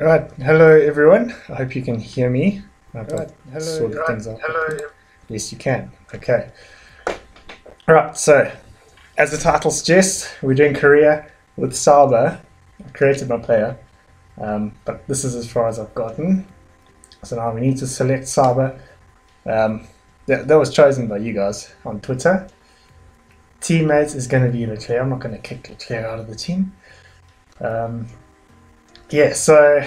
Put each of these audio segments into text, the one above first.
Right, hello everyone. I hope you can hear me. I've got sorted things out. Yes, you can. Okay. Right, so as the title suggests, we're doing Korea with Sauber. I created my player, but this is as far as I've gotten. So now we need to select Sauber. That was chosen by you guys on Twitter. Teammates is going to be Leclerc. I'm not going to kick Leclerc out of the team. Yeah, so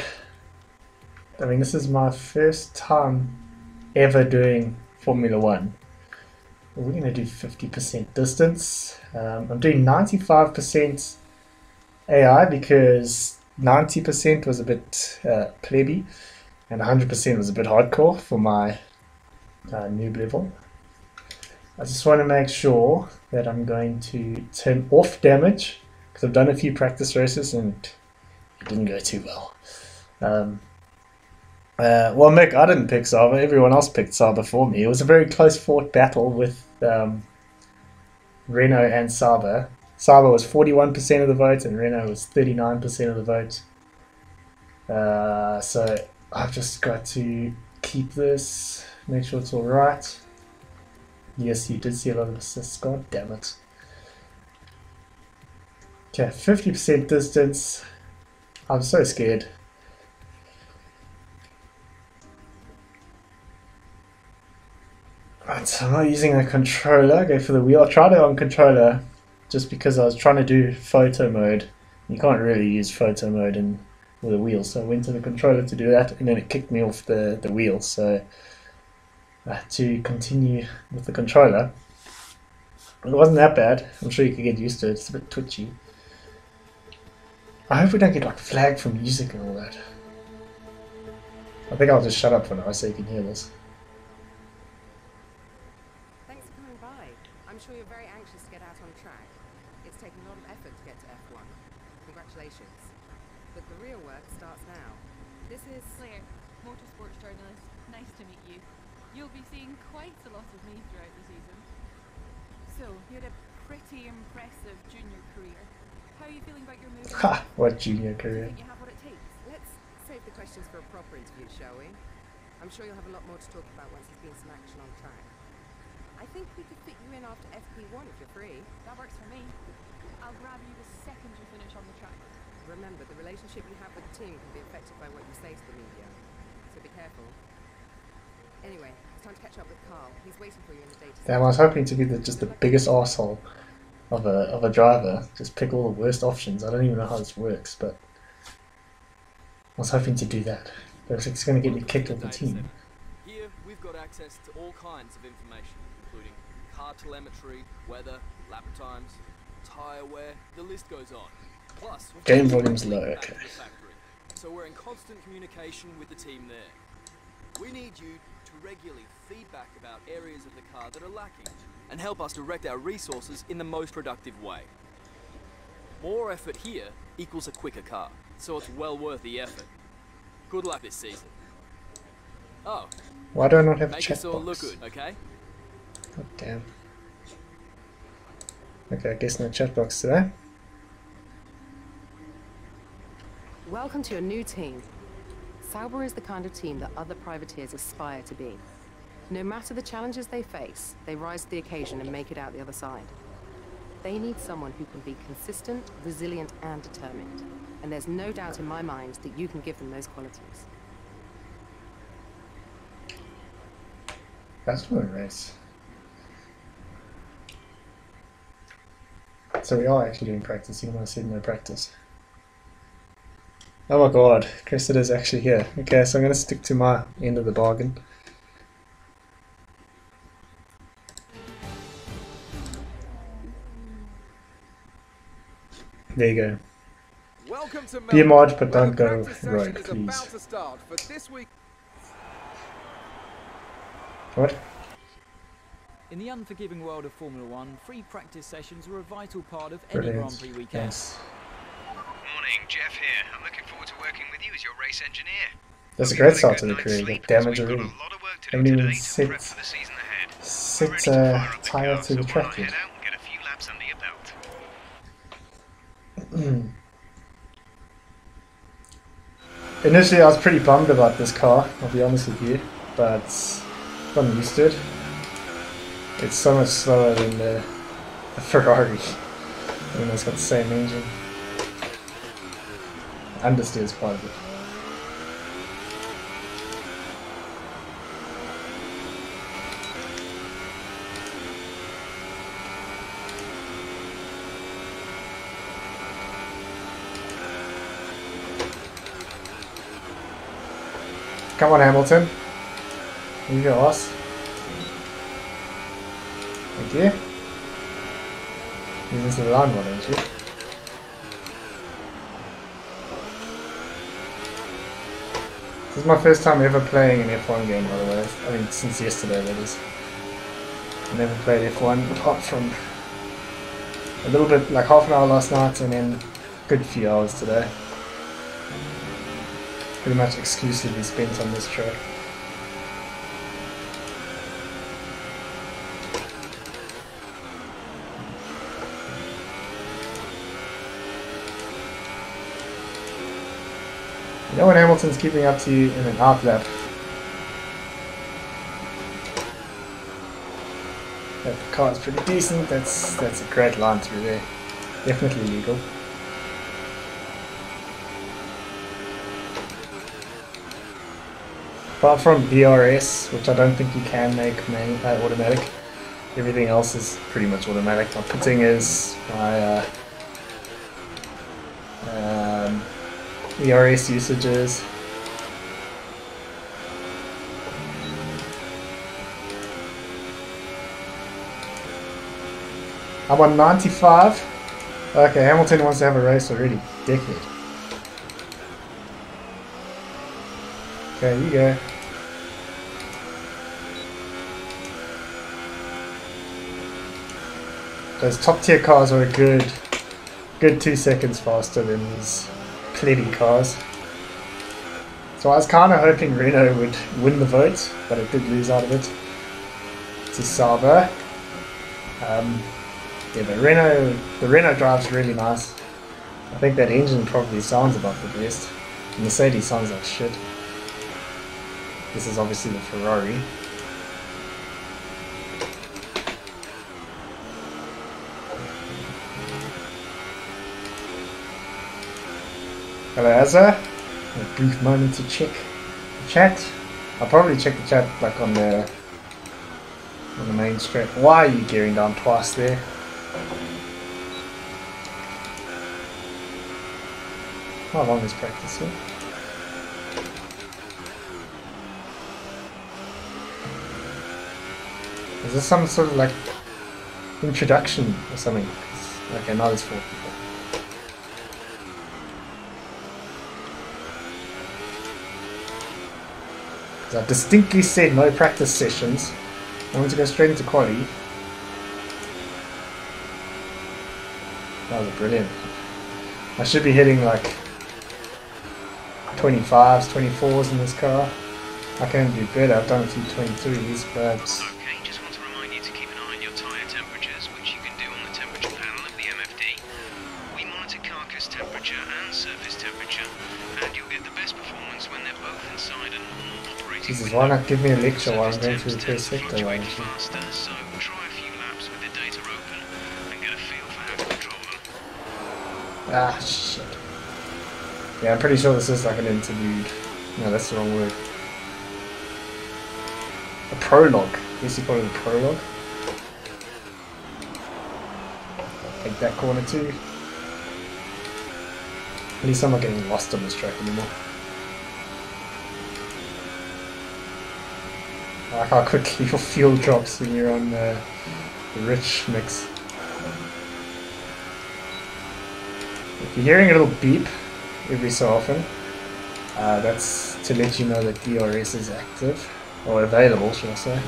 I mean, this is my first time ever doing Formula One. We're going to do 50% distance. I'm doing 95% AI because 90% was a bit plebby and 100% was a bit hardcore for my noob level. I just want to make sure that I'm going to turn off damage because I've done a few practice races and it didn't go too well. Well, Mick, I didn't pick Sauber. Everyone else picked Sauber for me. It was a very close fought battle with Renault and Sauber. Sauber was 41% of the vote and Renault was 39% of the vote. So I've just got to keep this, make sure it's alright. Yes, you did see a lot of assists. God damn it. Okay, 50% distance. I'm so scared. Right, so I'm not using a controller. Go for the wheel. I tried it on controller just because I was trying to do photo mode. You can't really use photo mode with a wheel, so I went to the controller to do that, and then it kicked me off the wheel. So I had to continue with the controller. It wasn't that bad. I'm sure you could get used to it. It's a bit twitchy. I hope we don't get like flagged for music and all that. I think I'll just shut up for now so you can hear this. I'm sure you're very anxious to get out on track. It's taken a lot of effort to get to F1. Congratulations. But the real work starts now. This is Claire, motorsports journalist. Nice to meet you. You'll be seeing quite a lot of me throughout the season. So, you had a pretty impressive junior career. How are you feeling about your move? Ha! What junior career? Do you think you have what it takes? Let's save the questions for a proper interview, shall we? I'm sure you'll have a lot more to talk about once there's been some action on track. I think we could fit you in after FP1 if you're free. That works for me. I'll grab you the second you finish on the track. Remember, the relationship you have with the team can be affected by what you say to the media. So be careful. Anyway, it's time to catch up with Carl. He's waiting for you in the data. Damn, I was hoping to be just the biggest asshole of a driver. Just pick all the worst options. I don't even know how this works, but I was hoping to do that. But it's going to get me kicked off the team. Here, we've got access to all kinds of information, including car telemetry, weather, lap times, tyre wear, the list goes on. Plus, game volume's low, okay. So we're in constant communication with the team there. We need you to regularly feedback about areas of the car that are lacking and help us direct our resources in the most productive way. More effort here equals a quicker car, so it's well worth the effort. Good luck this season. Oh. Why do I not have a Make chat us all box? look good, okay? God damn. Okay, I guess no chat box today. Welcome to a new team. Sauber is the kind of team that other privateers aspire to be. No matter the challenges they face, they rise to the occasion and make it out the other side. They need someone who can be consistent, resilient, and determined. And there's no doubt in my mind that you can give them those qualities. That's not a race. So we are actually doing practice, even though I said no practice. Oh my god, Cressida's actually here. Okay, so I'm going to stick to my end of the bargain. There you go. Welcome to Be a Melbourne, mod, but where don't the go practice session rogue, is please. about to start for this week. What? In the unforgiving world of Formula One, free practice sessions are a vital part of any Brilliant. Grand Prix weekend. Yes. Morning, Jeff here. I'm looking forward to working with you as your race engineer. That's a great start to the career, but damage already. Haven't even set tyre to the track yet. Initially, I was pretty bummed about this car, I'll be honest with you, but I'm used to it. It's so much slower than the Ferrari. I mean, it's got the same engine. Understeer's part of it. Come on, Hamilton. Move your ass. Thank you. You're into the line one, aren't you? This is my first time ever playing an F1 game, by the way. I mean, since yesterday, that is. I never played F1 apart from a little bit, like half an hour last night, and then a good few hours today. Pretty much exclusively spent on this track. You know when Hamilton's keeping up to you in an half lap. That car is pretty decent, that's a great line through there. Definitely legal. Apart from BRS, which I don't think you can make automatic, everything else is pretty much automatic. My pitting is, my ERS usages. I'm on 95. Okay, Hamilton wants to have a race already. Dickhead. Okay, you go. Those top tier cars are a good 2 seconds faster than these plebby cars. So I was kind of hoping Renault would win the vote, but it did lose out of it to Sauber. Yeah, the Renault drives really nice. I think that engine probably sounds about the best. The Mercedes sounds like shit. This is obviously the Ferrari. Hello, Azza. A brief moment to check the chat. I'll probably check the chat like on the main strip. Why are you gearing down twice there? How long is practice here? Is this some sort of like introduction or something? Okay, now there's 4 people. I distinctly said no practice sessions. I want to go straight into quali. That was brilliant. I should be hitting like 25s, 24s in this car. I can do better. I've done a few 23s, but... Okay, just want to remind you to keep an eye on your tyre temperatures, which you can do on the temperature panel of the MFD. We monitor carcass temperature and surface temperature, and you'll get the best performance when they're both inside a normal operating Jesus, window. why not give me a lecture while I'm going through the first sector? Why don't you? Faster, so try a few laps with the data open and get a feel for how to control them. Ah, shit. Yeah, I'm pretty sure this is like an interlude. No, that's the wrong word. A prologue. I guess you call it a prologue. Take that corner too. At least I'm not getting lost on this track anymore. I like how quickly your fuel drops when you're on the rich mix. If you're hearing a little beep every so often, that's to let you know that DRS is active, or available, should I say.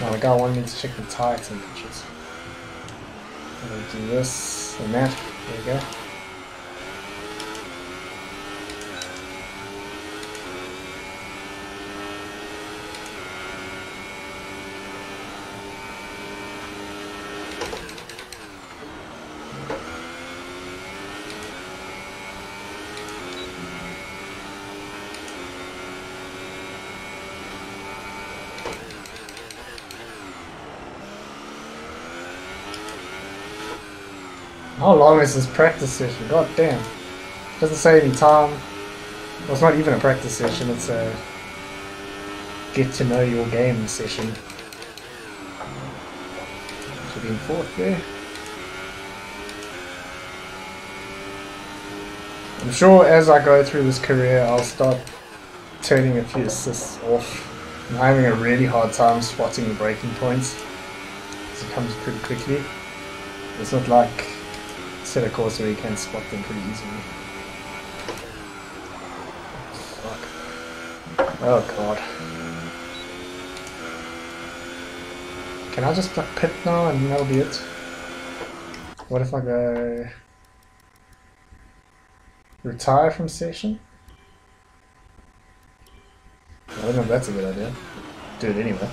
Now the guy wanted me to check the tyre temperatures. I'm going to do this and that. There we go. How long is this practice session? God damn. Doesn't say any time. Well, it's not even a practice session, it's a get to know your game session. Should be in fourth there. I'm sure as I go through this career I'll start turning a few assists off. I'm having a really hard time spotting the breaking points. It comes pretty quickly. It's not like set a course where you can spot them pretty easily. Fuck. Oh god. Can I just like pit now and that'll be it? What if I go retire from session? I don't know if that's a good idea. Do it anyway.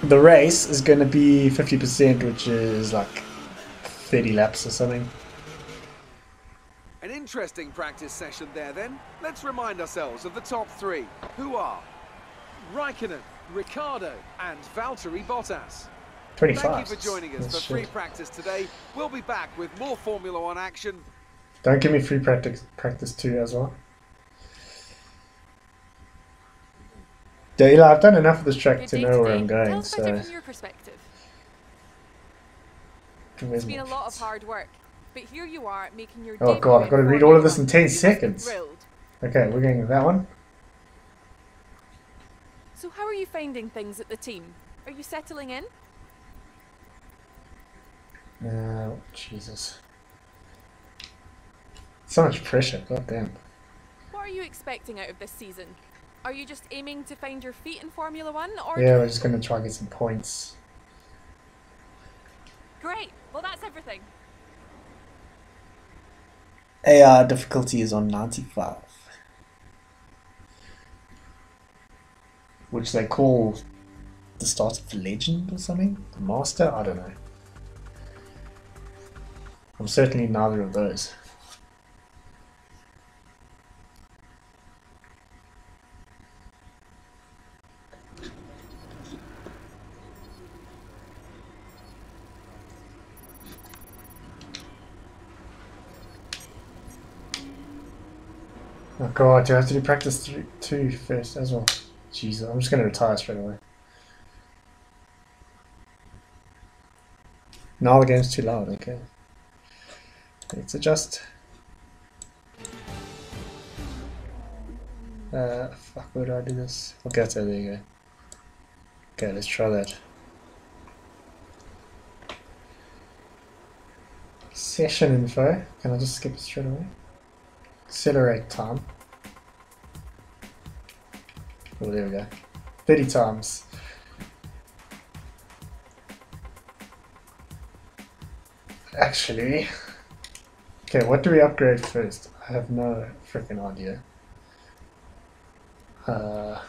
The race is going to be 50%, which is like 30 laps or something. An interesting practice session there then. Let's remind ourselves of the top three, who are Raikkonen, Ricciardo and Valtteri Bottas. 25. Thank you for joining us for free practice today. We'll be back with more Formula One action. Don't give me free practice too as well. Dale, I've done enough of this track to know where I'm going, so... From your perspective. It's been a lot of hard work, but here you are making your oh god, I've got to read all of this in 10 seconds. Okay, we're going with that one. So how are you finding things at the team? Are you settling in? No, Jesus. So much pressure, god damn. What are you expecting out of this season? Are you just aiming to find your feet in Formula One, or...? Yeah, we're just going to try and get some points. Great, well that's everything. AR difficulty is on 95. Which they call the start of the legend or something? The master? I don't know. I'm certainly neither of those. Oh god, do I have to do practice 2 first as well? Jesus, I'm just going to retire straight away. Now the game's too loud, okay. Let's adjust. Fuck, where do I do this? Okay, so there you go. Okay, let's try that. Session info. Can I just skip it straight away? Accelerate time. Oh, there we go. 30 times. Actually, okay, what do we upgrade first? I have no freaking idea. We have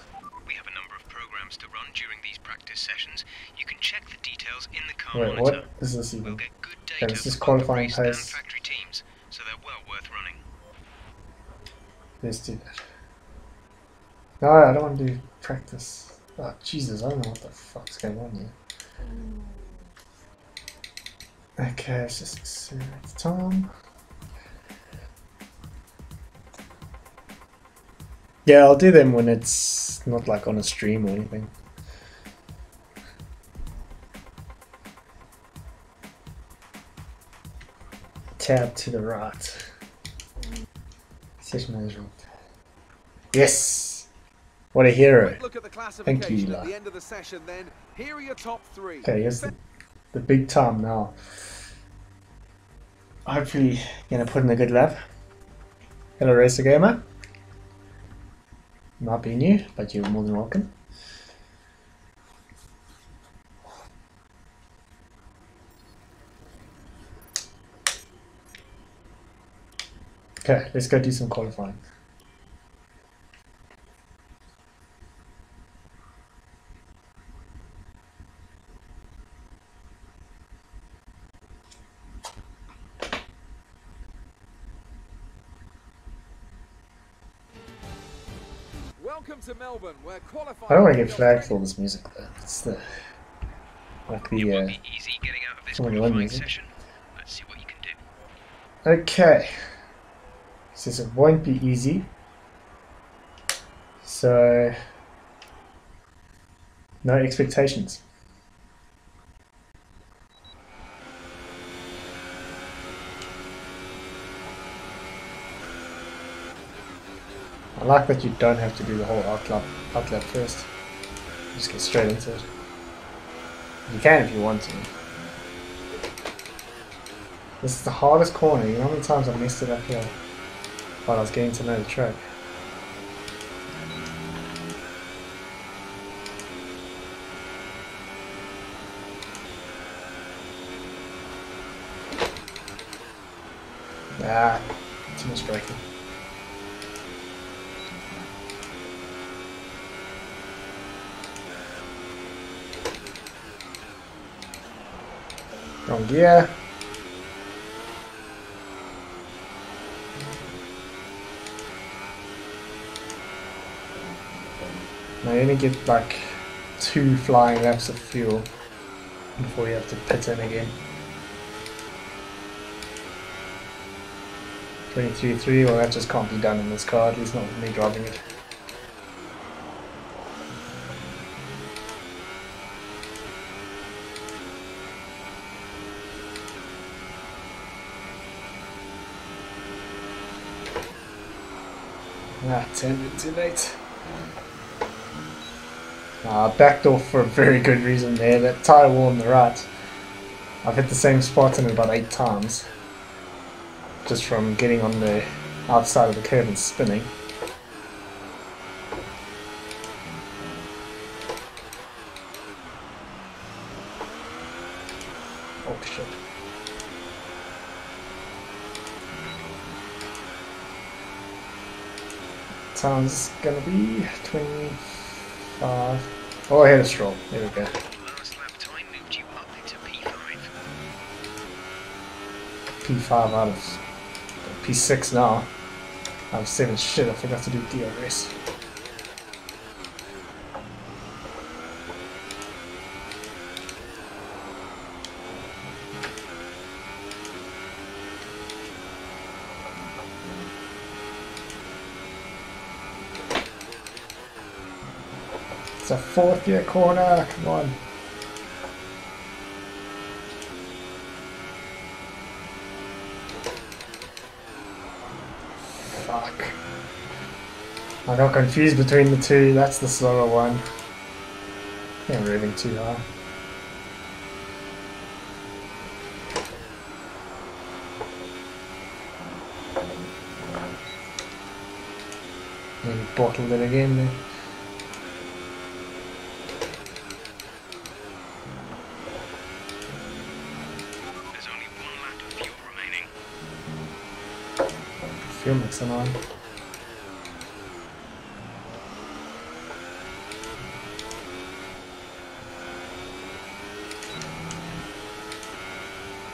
a number of programs to run during these practice sessions. You can check the details in the car wait, monitor. what is this even? We'll get good Okay, data this is for both the qualifying race and pace. factory teams, so they're well worth running. Let's do that. No, I don't want to do practice. Oh, Jesus, I don't know what the fuck's going on here. Okay, let's just accelerate the time. Yeah, I'll do them when it's not like on a stream or anything. Tab to the right. Session management. Yes! What a hero. Look at the Thank you, classification at the Eli. end of the session then. Here are your top three. Okay, here's the big time now. Hopefully gonna put in a good lap. Hello Racer Gamer. Might be new, but you're more than welcome. Okay, let's go do some qualifying. Welcome to Melbourne, where qualifying. I don't want to get flagged for all this music though. It's the like It the won't be easy getting out of this Formula One qualifying music. session. Let's see what you can do. Okay. Says it won't be easy. So no expectations. I like that you don't have to do the whole outlap first. Just get straight into it. You can if you want to. This is the hardest corner. You know how many times I messed it up here while I was getting to know the track. Ah, too much braking. Wrong gear. Now you only get like 2 flying laps of fuel before you have to pit in again. 23.3, well that just can't be done in this car, at least not with me driving it. Ah, 10 minutes too late. Backed off for a very good reason there. That tyre wall on the right, I've hit the same spot in it about 8 times. Just from getting on the outside of the curve and spinning. Oh shit. Time's gonna be 25. Oh, I had a stroll. There we go. Last lap time moved you up into P5. P5 out of P6 now. I'm 7. Shit, I forgot to do DRS. It's a 4th gear corner, come on. Fuck. I got confused between the two, that's the slower one. I think I'm revving too high. Maybe bottled it again there. There's only 1 lap of fuel remaining. Fuel mixing on.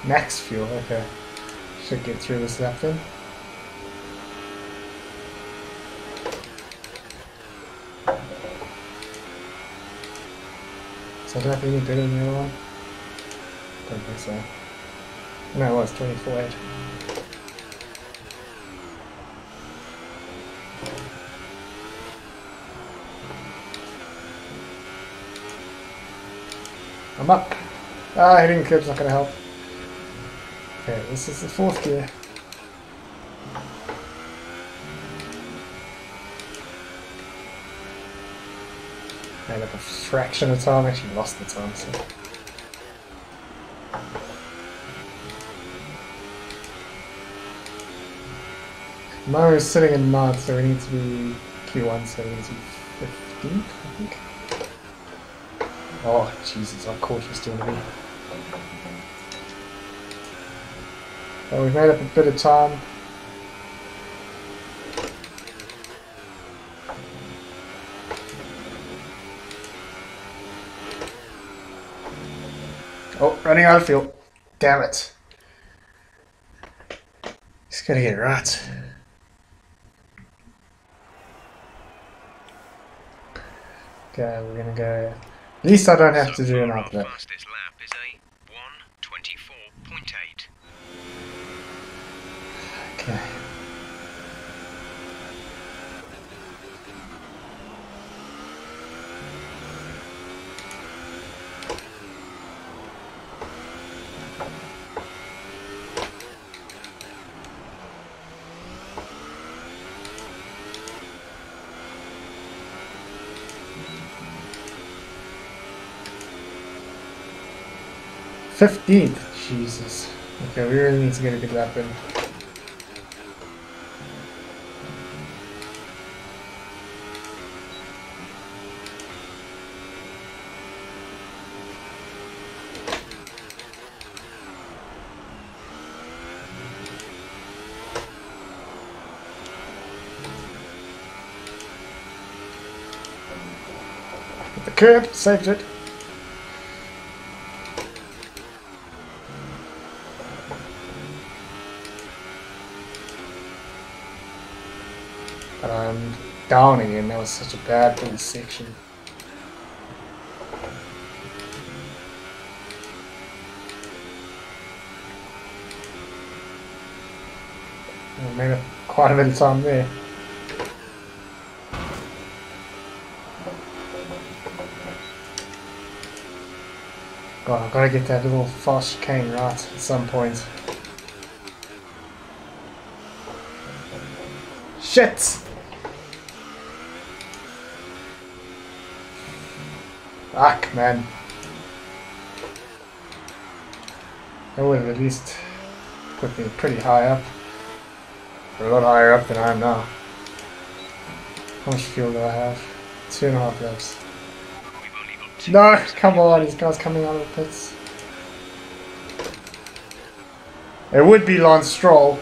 Max fuel, okay. Should get through this lap then. So I don't have any better than the other one? Don't think so. No, it was 24.8. I'm up. Ah, hitting the curb's not going to help. Okay, this is the 4th gear. Made up a fraction of time, actually lost the time, so. Mine is sitting in 9th, so we need to be Q1, so we need to be 15th, I think. Oh, Jesus, how cautious do you want to be? Well, we've made up a bit of time. Oh, running out of fuel. Damn it. Just gotta get it right. Okay, we're gonna go. At least I don't have to do an outlet. Fastest lap is a 1:24.8. 15th. Jesus. Okay, we really need to get a good lap in. The curb saved it. But I'm down again. That was such a bad little section. I made quite a bit of time there. God, I've got to get that little fast chicane right at some point. Shit! Fuck, man. That would have at least put me pretty high up. A lot higher up than I am now. How much fuel do I have? 2.5 laps. No, come on, these guys coming out of the pits. It would be Lance Stroll.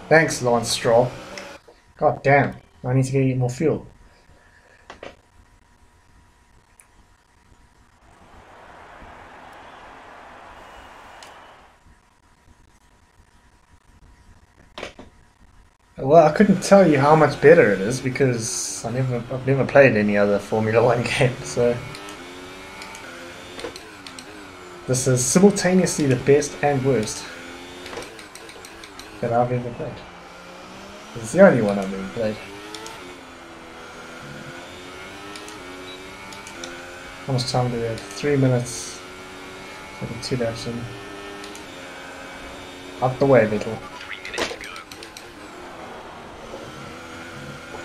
Thanks, Lance Stroll. God damn, I need to get more fuel. Well, I couldn't tell you how much better it is because I've never played any other Formula 1 game, so this is simultaneously the best and worst that I've ever played. It's the only one I've ever played. How much time do we have? 3 minutes. Taking 2 laps in. Out the way, Vettel.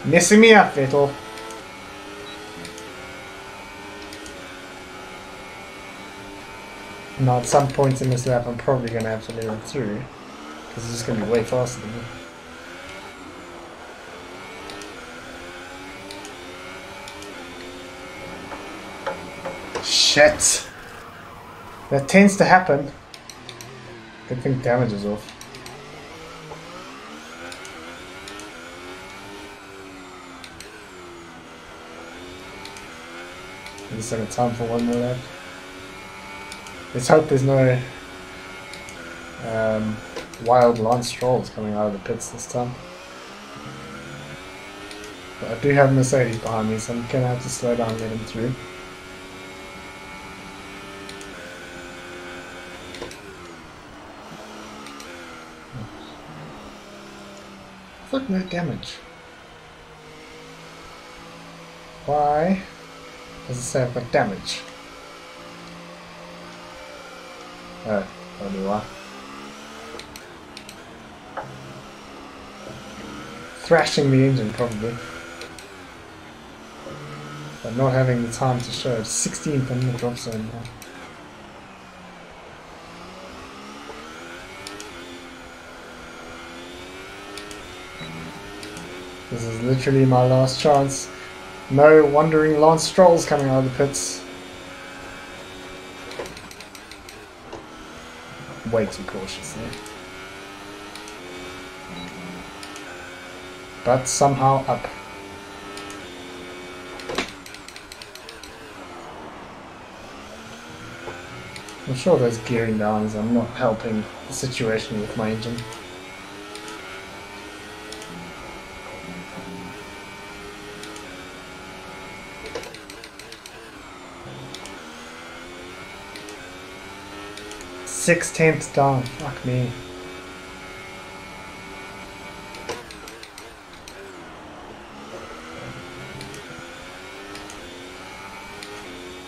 Messing me up, Vettel. Now, at some point in this lap, I'm probably going to have to let him through. Because he's just going to be way faster than me. Shit! That tends to happen. Good thing damage is off. Just have time for one more lap. Let's hope there's no wild Lance Strolls coming out of the pits this time. But I do have Mercedes behind me, so I'm gonna have to slow down and let him through. Look, no damage. Why does it say I've got damage? Oh, only why. Thrashing the engine, probably. But not having the time to show it. 16th in the drop zone now. This is literally my last chance. No wandering Lance Strolls coming out of the pits. Way too cautious there. But somehow up. I'm sure those gearing downs are not helping the situation with my engine. Six-tenths down, fuck me.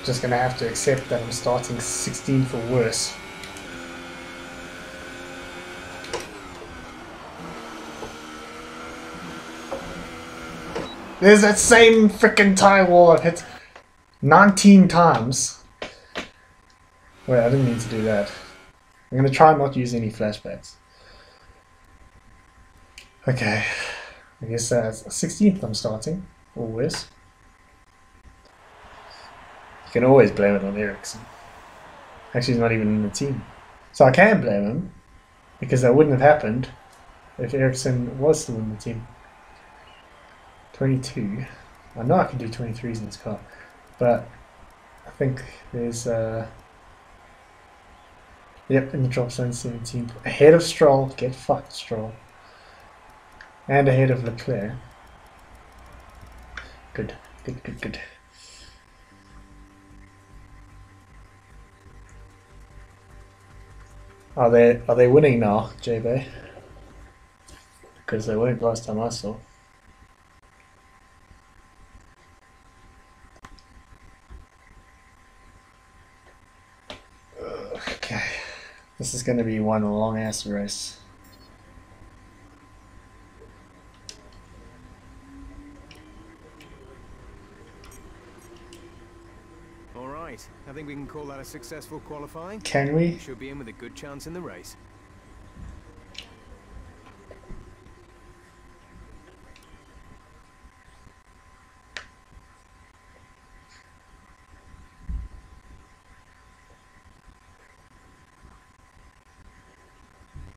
Just gonna have to accept that I'm starting 16th or worse. There's that same freaking tie wall I've hit 19 times. Wait, I didn't mean to do that. I'm going to try and not use any flashbacks. Okay. I guess that's 16th I'm starting. Or worse. You can always blame it on Ericsson. Actually, he's not even in the team. So I can blame him, because that wouldn't have happened if Ericsson was still in the team. 22. I know I can do 23s in this car, but I think there's yep, in the drop zone 17. Ahead of Stroll. Get fucked, Stroll. And ahead of Leclerc. Good, good, good, good. Are they winning now, JB? Because they weren't last time I saw. Okay, this is going to be one long ass race. All right, I think we can call that a successful qualifying. Can we? Should be in with a good chance in the race.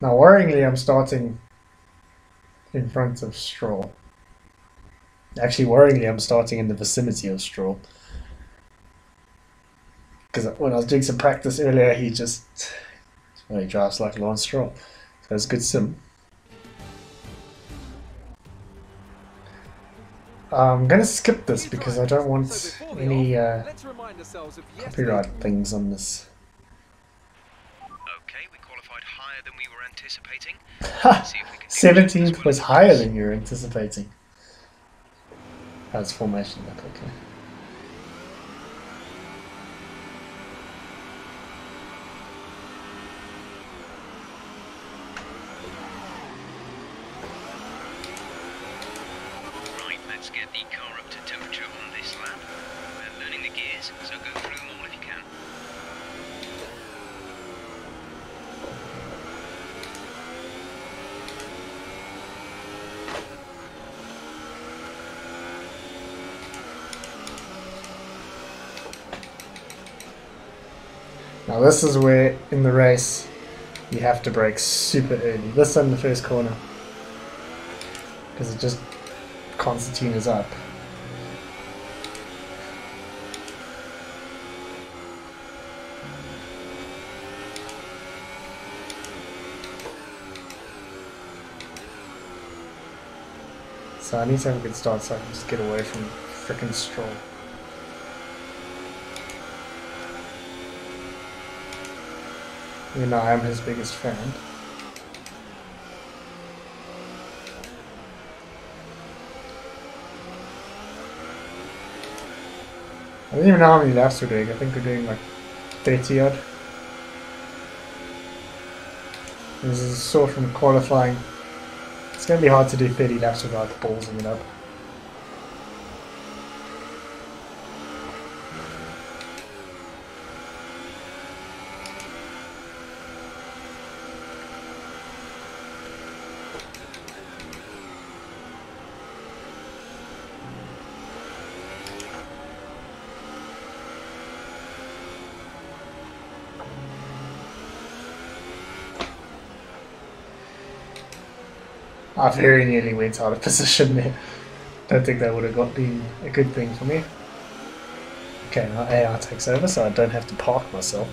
Now, worryingly, I'm starting in front of Stroll. Actually, worryingly, I'm starting in the vicinity of Stroll. Because when I was doing some practice earlier, he drives like Lance Stroll. So it's a good sim. I'm going to skip this because I don't want any copyright things on this. Okay, we qualified higher than we were anticipating. Ha! See if we can do this 17th well was as higher possible. than you were anticipating. That's formation lap, okay. Right, let's get the car up to temperature on this lap. We're learning the gears, so go through them all if you can. Now this is where, in the race, you have to brake super early. This in the first corner. Because it just Constantine is up. So I need to have a good start so I can just get away from frickin' Stroll. You know, I am his biggest fan. I don't even know how many laps we're doing. I think we're doing like 30 odd. This is sort from qualifying. It's going to be hard to do 30 laps without ballsing it up. I very nearly went out of position there. Don't think that would have been a good thing for me. Okay, now AR takes over so I don't have to park myself.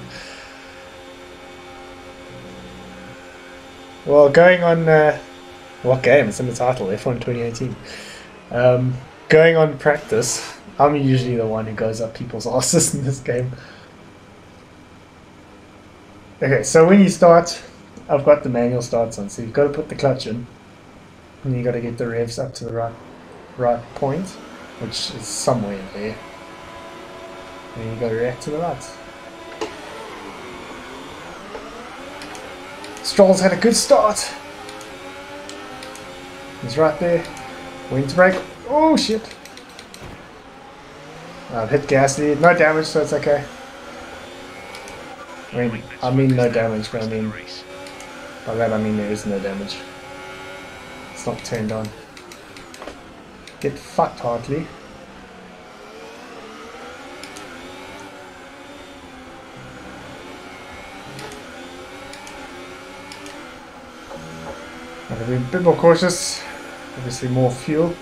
Well, going on... what game? It's in the title, F1 2018. Going on practice, I'm usually the one who goes up people's asses in this game. Okay, so when you start, I've got the manual starts on, so you've got to put the clutch in. And you got to get the revs up to the right point, which is somewhere there. And you got to react to the right. Stroll's had a good start. He's right there. Went to brake. Oh shit! I've hit Gasly. No damage, so it's okay. I mean no damage, but I mean by that I mean there is no damage. It's not turned on. Get fucked, Hartley. I'm gonna be a bit more cautious. Obviously more fuel.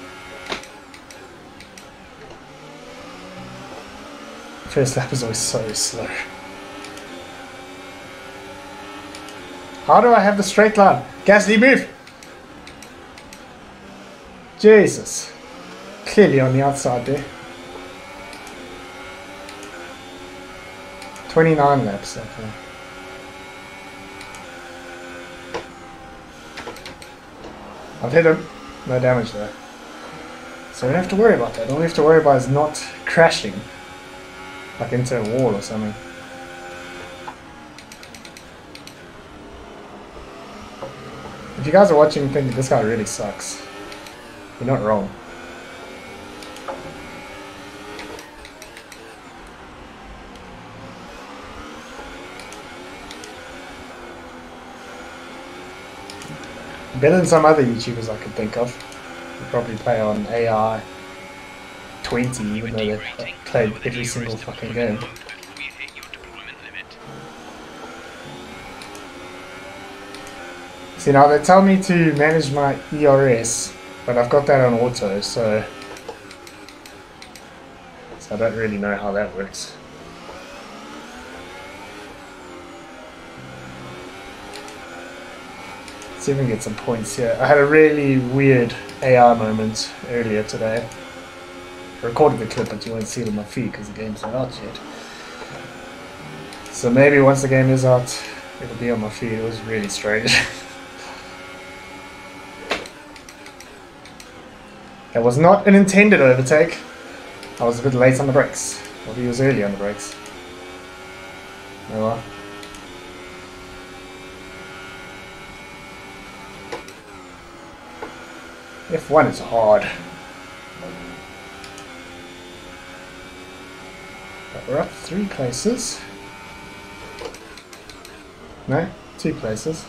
First lap is always so slow. How do I have the straight line? Gasly, move! Jesus. Clearly on the outside there. 29 laps, okay. I've hit him. No damage there. So we don't have to worry about that. All we have to worry about is not crashing. Like into a wall or something. If you guys are watching and think this guy really sucks, you're not wrong. Better than some other YouTubers I could think of. Who probably play on AI 20 even though they've played every single fucking game. See, now they tell me to manage my ERS, but I've got that on auto, so I don't really know how that works. Let's see if we can get some points here. I had a really weird AI moment earlier today. I recorded the clip, but you won't see it on my feed because the game's not out yet. So maybe once the game is out, it'll be on my feed. It was really strange. That was not an intended overtake. I was a bit late on the brakes. Well, he was early on the brakes. Oh well. F1 is hard. But we're up 3 places. No, 2 places.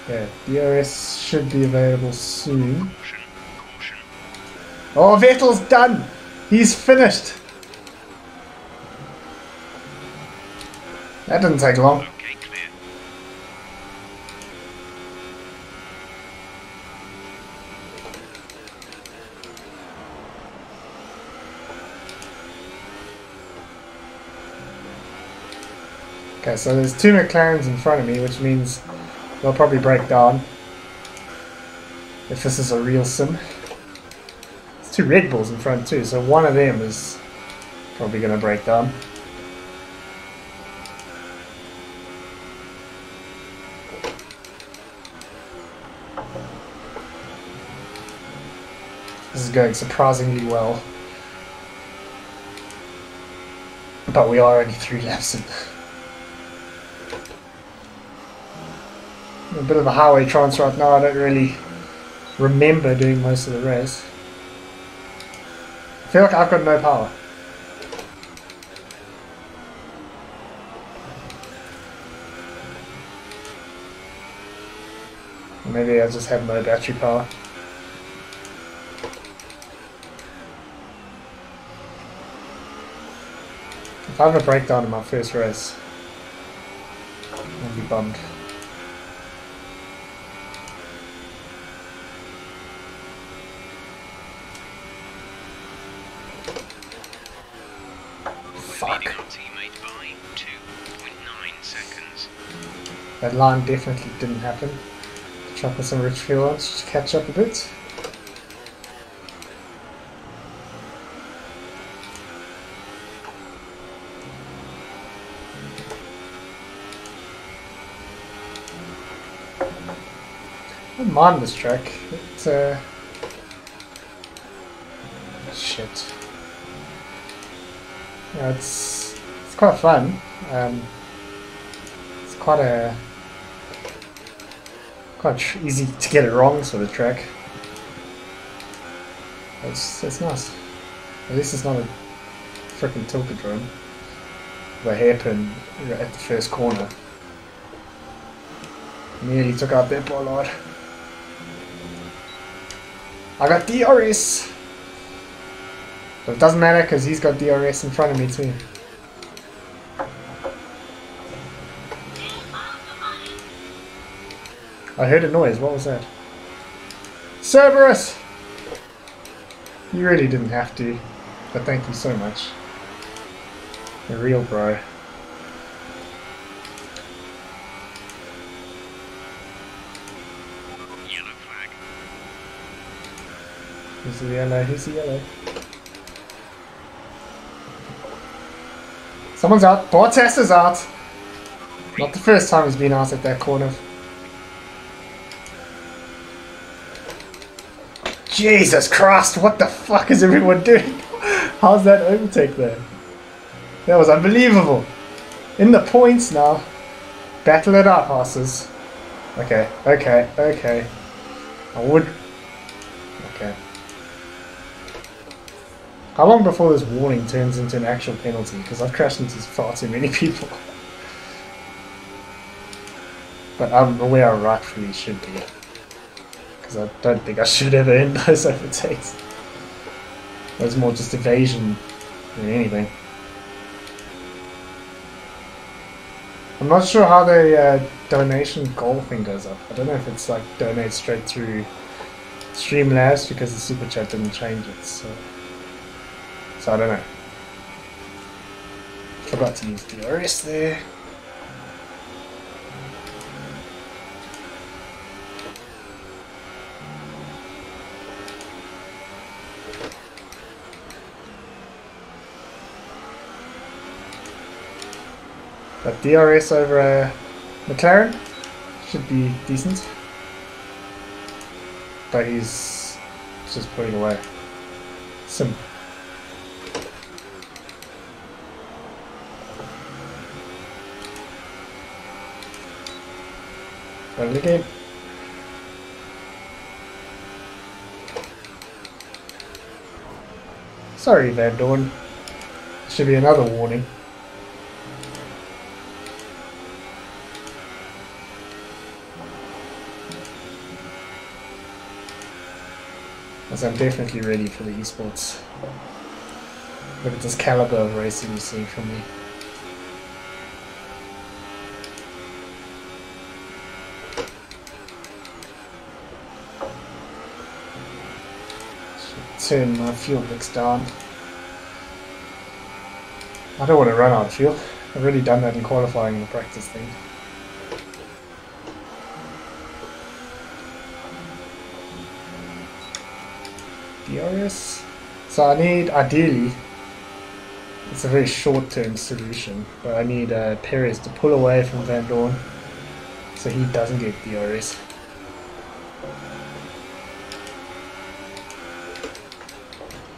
Yeah, DRS should be available soon. Oh, Vettel's done! He's finished! That didn't take long. Okay, so there's 2 McLarens in front of me, which means they'll probably break down. If this is a real sim. There's 2 Red Bulls in front too, so one of them is probably going to break down. This is going surprisingly well. But we are only 3 laps in. A bit of a highway trance right now. I don't really remember doing most of the race. I feel like I've got no power. Or maybe I just have no battery power. If I have a breakdown in my first race, I'll be bummed. Fuck. That line definitely didn't happen. Chuck with some rich fuel on to catch up a bit. I don't mind this track. It shit. Yeah, it's quite fun. It's quite easy to get it wrong sort of track. It's nice. At least it's not a freaking tiltadrome. The hairpin at the first corner. Nearly took out that bollard. I got DRS! But it doesn't matter because he's got DRS in front of me too. I heard a noise, what was that? Cerberus! You really didn't have to, but thank you so much. A real bro. Yellow flag. Who's the yellow? Who's the yellow? Someone's out. Bottas is out. Not the first time he's been out at that corner. Jesus Christ, what the fuck is everyone doing? How's that overtake there? That was unbelievable. In the points now. Battle it out, horses. Okay, okay, okay. I would... Okay. How long before this warning turns into an actual penalty? Because I've crashed into far too many people. But I'm aware I rightfully should be. Because I don't think I should ever end those overtakes. That's more just evasion than anything. I'm not sure how the donation goal thing goes up. I don't know if it's like donate straight through Streamlabs because the super chat didn't change it. So I don't know. Forgot to use DRS there. But DRS over a McLaren should be decent. But he's just putting away. Sim. Run the game. Sorry, Van Dorn. Should be another warning. As I'm definitely ready for the esports. Look at this caliber of racing you see from me. Should turn my fuel mix down. I don't want to run out of fuel. I've already done that in qualifying in the practice thing. DRS. So I need, ideally, it's a very short-term solution, but I need Perez to pull away from Van Dorn so he doesn't get DRS.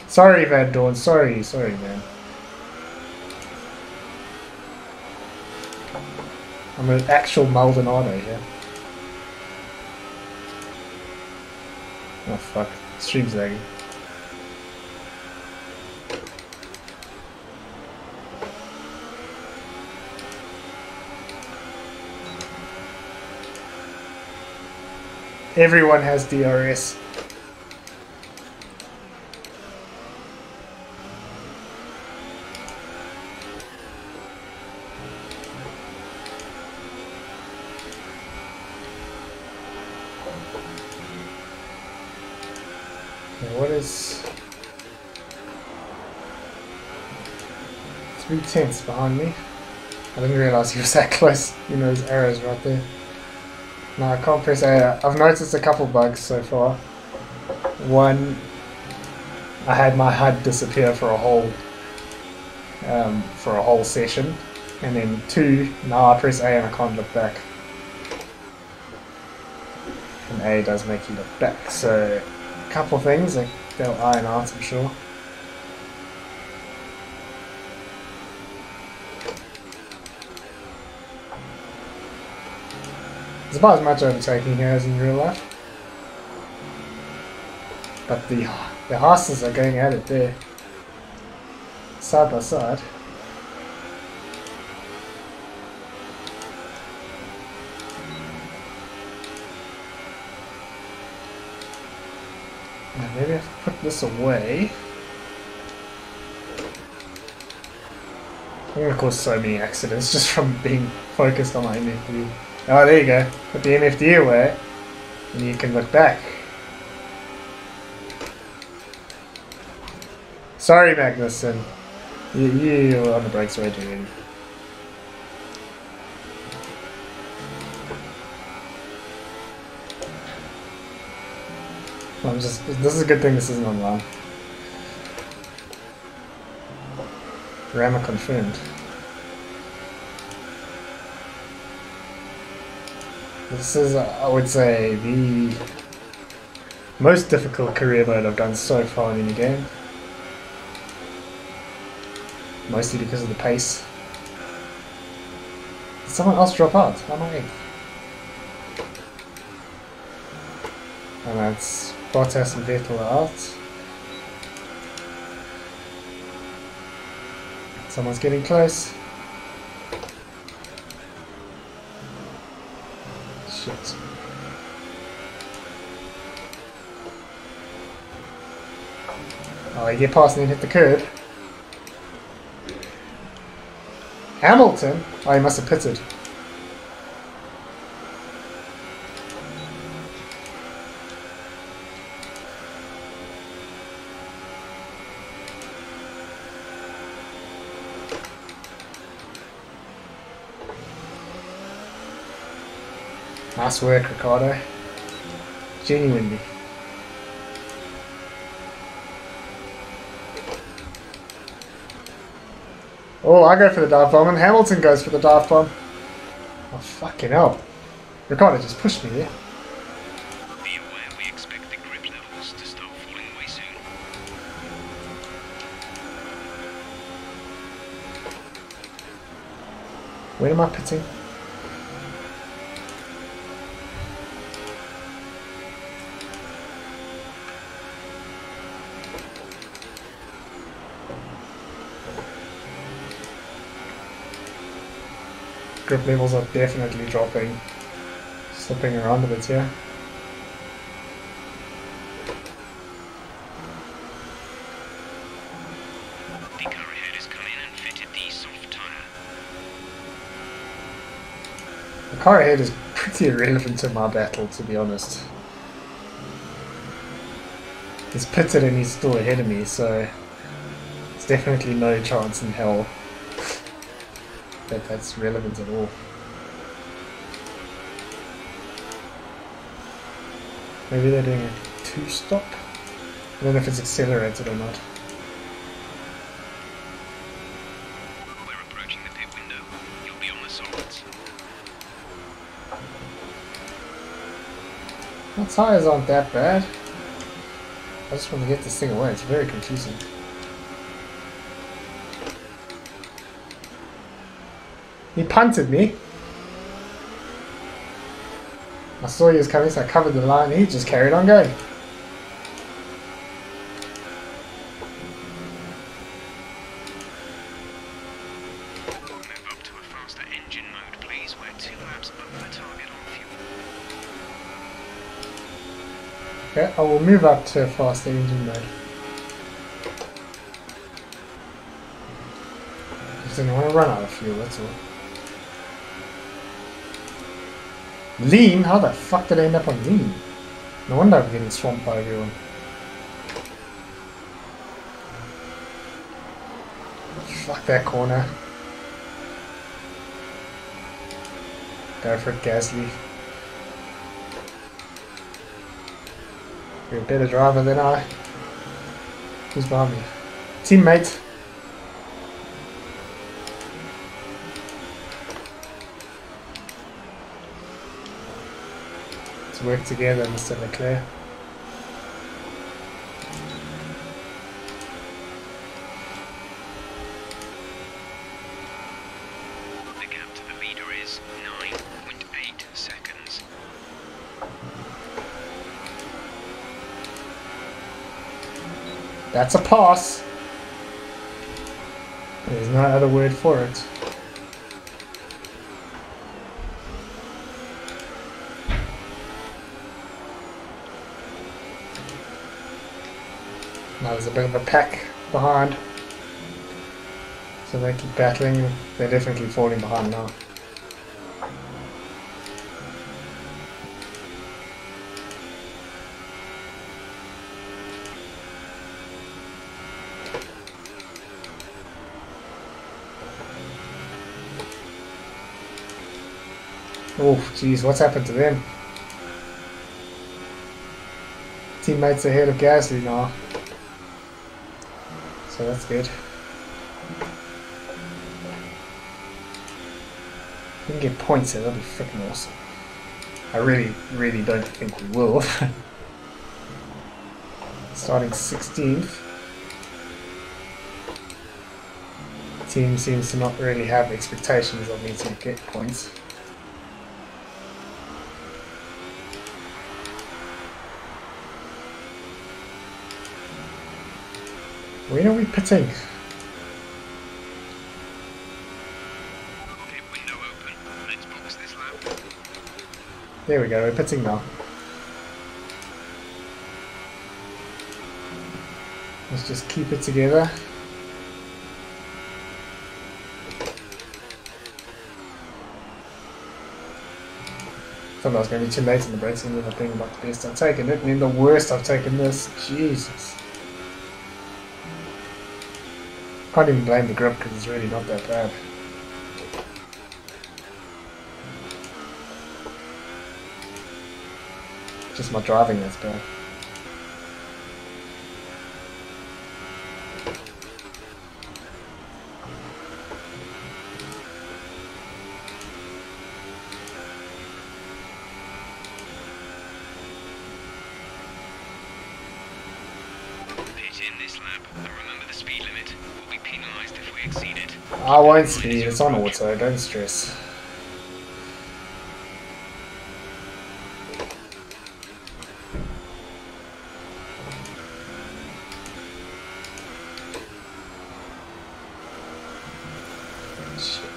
Sorry, Van Dorn. Sorry, man. I'm an actual Maldonado here. Oh fuck, stream's lagging. Everyone has DRS. What is 3/10 behind me? I didn't realize he was that close. You know, his arrows right there. No, I can't press A. I've noticed a couple bugs so far. One, I had my HUD disappear for a whole session, and then two, now I press A and I can't look back. And A does make you look back. So, a couple things they'll iron out, I'm sure. It's about as much overtaking here as in real life. But the horses are going at it there. Side by side. Now maybe I have to put this away. I'm going to cause so many accidents just from being focused on my MFD. Oh, there you go. Put the MFD away, and you can look back. Sorry, Magnussen. You were on the brakes already. This is a good thing this isn't online. Rammer confirmed. This is, I would say, the most difficult career mode I've done so far in the game. Mostly because of the pace. Did someone else drop out? Am I? And that's Bottas and Vettel are out. Someone's getting close. Shit. Oh, you get past and then hit the curb. Hamilton? Oh, he must have pitted. Nice work, Ricardo. Genuinely. Oh, I go for the dive bomb and Hamilton goes for the dive bomb. Oh, fucking hell. Ricardo just pushed me there. Be aware we expect the grip levels to start falling away soon. Where am I pitting? Grip levels are definitely dropping. Slipping around a bit here. The car ahead has come in and fitted the soft tyre. The car ahead is pretty irrelevant to my battle, to be honest. He's pitted and he's still ahead of me, so there's definitely no chance in hell that that's relevant at all. Maybe they're doing a 2-stop? I don't know if it's accelerated or not. We're approaching the pit window. You'll be on the solids. My tyres aren't that bad. I just want to get this thing away, it's very confusing. He punted me. I saw he was coming, so I covered the line. He just carried on going. Move up to a faster engine mode, please. We're 2 laps over the target on fuel. Okay, I will move up to a faster engine mode. Just didn't want to run out of fuel, that's all. Lean? How the fuck did I end up on lean? No wonder I'm getting swamped by everyone. Fuck that corner. Go for it, Gasly. You're a better driver than I. Who's behind me? Teammate. Work together, Mr. Leclerc. The gap to the leader is 9.8 seconds. That's a pass. There's no other word for it. Now there's a bit of a pack behind. So they keep battling. They're definitely falling behind now. Oh, jeez, what's happened to them? Teammates ahead of Gasly now. So that's good. If we can get points here, that'll be freaking awesome. I really don't think we will. Starting 16th. Team seems to not really have expectations of me to get points. When are we pitting? Pit window open. Let's box this lap. There we go, we're pitting now. Let's just keep it together. I thought I was going to be too late in the brakes and ended up being about the best I've taken it, and then the worst I've taken this. Jesus. Can't even blame the grip because it's really not that bad. Just my driving that's bad. Pit in this lap, and remember the speed limit. We'll be penalised if we exceed it. I won't speed, it's on auto, don't stress. Shit.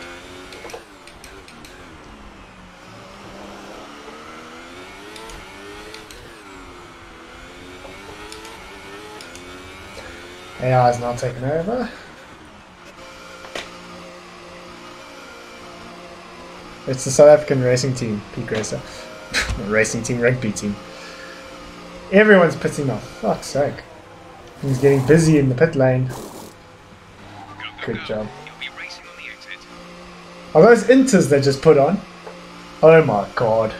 AI is now taking over. It's the South African racing team, Peak Racer. Racing team, rugby team. Everyone's pitting off. Fuck's sake. He's getting busy in the pit lane. Good job. You'll be racing on the exit. Are those inters they just put on? Oh my god.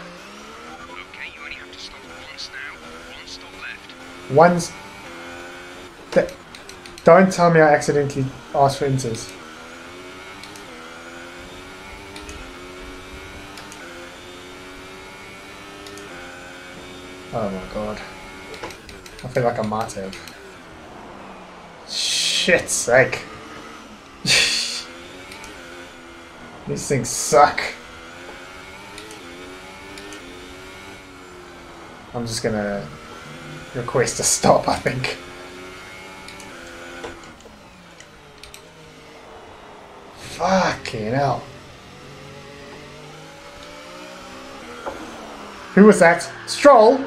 Okay, you only have to stop once now. One stop left. One's... Don't tell me I accidentally asked for inters. Oh my god. I feel like I might have. Shit's sake. These things suck. I'm just gonna request a stop, I think. Fucking hell. Who was that? Stroll?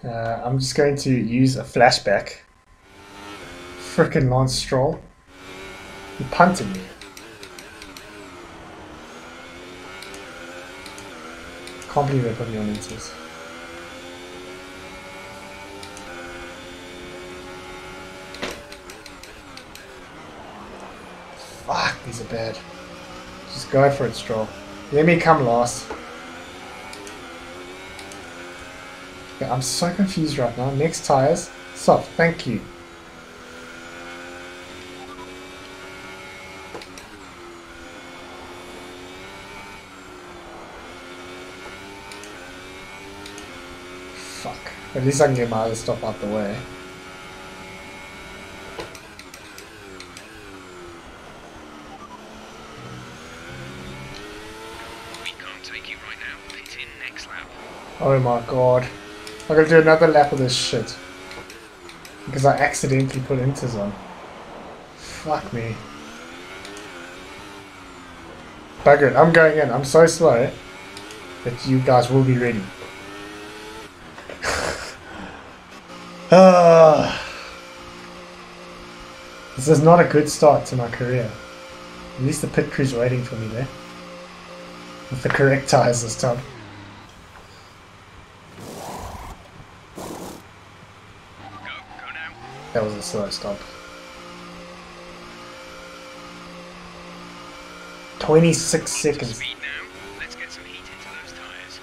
I'm just going to use a flashback. Frickin' Lance Stroll. He punted me. Can't believe they put me on inters. Fuck, these are bad. Just go for it, Stroll. Let me come last. Yeah, I'm so confused right now. Next tires. Soft, thank you. Fuck. At least I can get my other stuff out the way. We can't take you right now. Pit in next lap. Oh my god. I'm gonna do another lap of this shit. Because I accidentally put inters on. Fuck me. Bugger it, I'm going in. I'm so slow that you guys will be ready. This is not a good start to my career. At least the pit crew's waiting for me there. With the correct tyres this time. Go now. That was a slow stop. 26 seconds. Speed now. Let's get some heat into those tyres.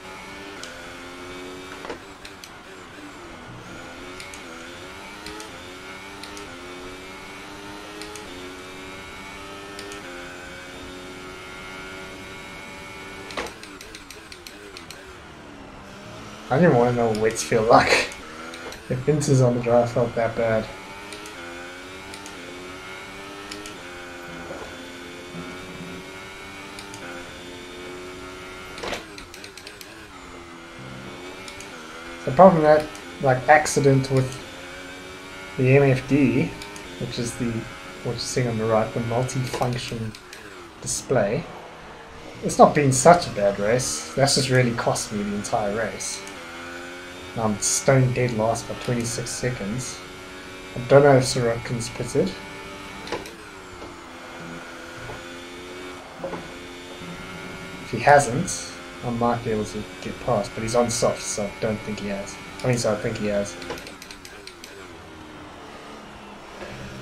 I didn't want to know what wets feel like. If Vince's on the drive felt that bad. Apart from that, like accident with the MFD, which is the what you're seeing on the right, the multi-function display, it's not been such a bad race. That's just really cost me the entire race. I'm stone dead last by 26 seconds. I don't know if Sorokin's pitted. If he hasn't, I might be able to get past, but he's on soft, so I don't think he has. I think he has.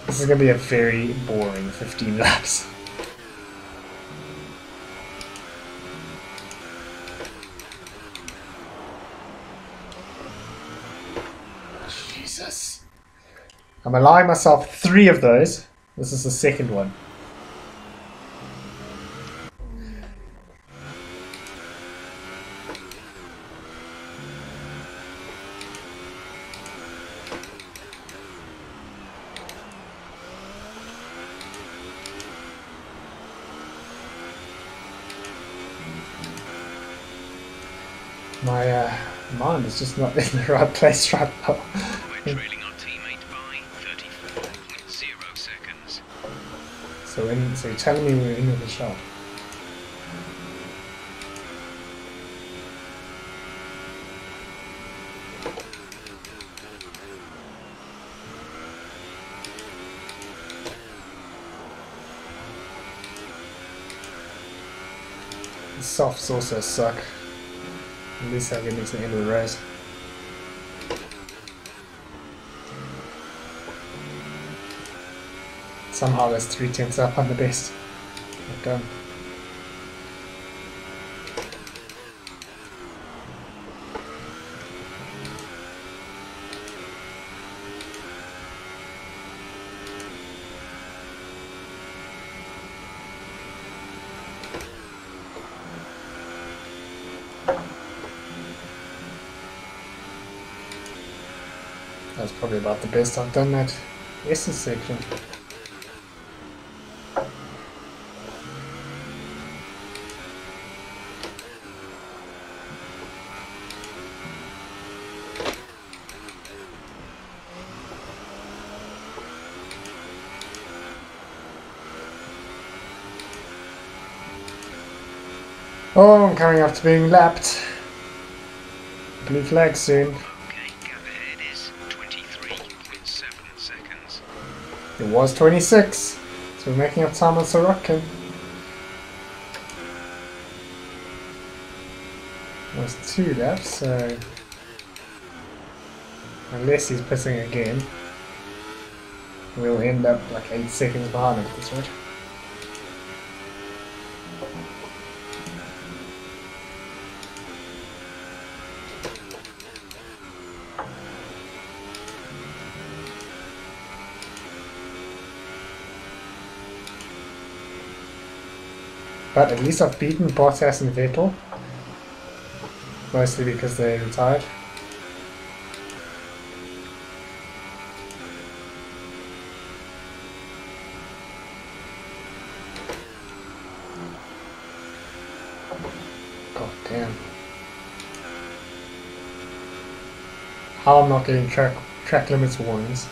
This is going to be a very boring 15 laps. Jesus. I'm allowing myself 3 of those. This is the second one. My mind is just not in the right place right now. We're trailing our teammate by 34.0 seconds. So you're telling me we're in with the shot. The softs also suck. At least I'm getting to the end of the race. Somehow that's 3/10 up on the best. Not done. That's probably about the best I've done that S's section. Oh, I'm coming up to being lapped. Blue flag soon. Okay, gap ahead is 23.7 seconds. It was 26, so we're making up time on Sorokin. It was 2 laps, so unless he's pissing again, we'll end up like 8 seconds behind him at this rate. But at least I've beaten Bottas and Vettel. Mostly because they retired. God damn. how I'm not getting track limits warnings.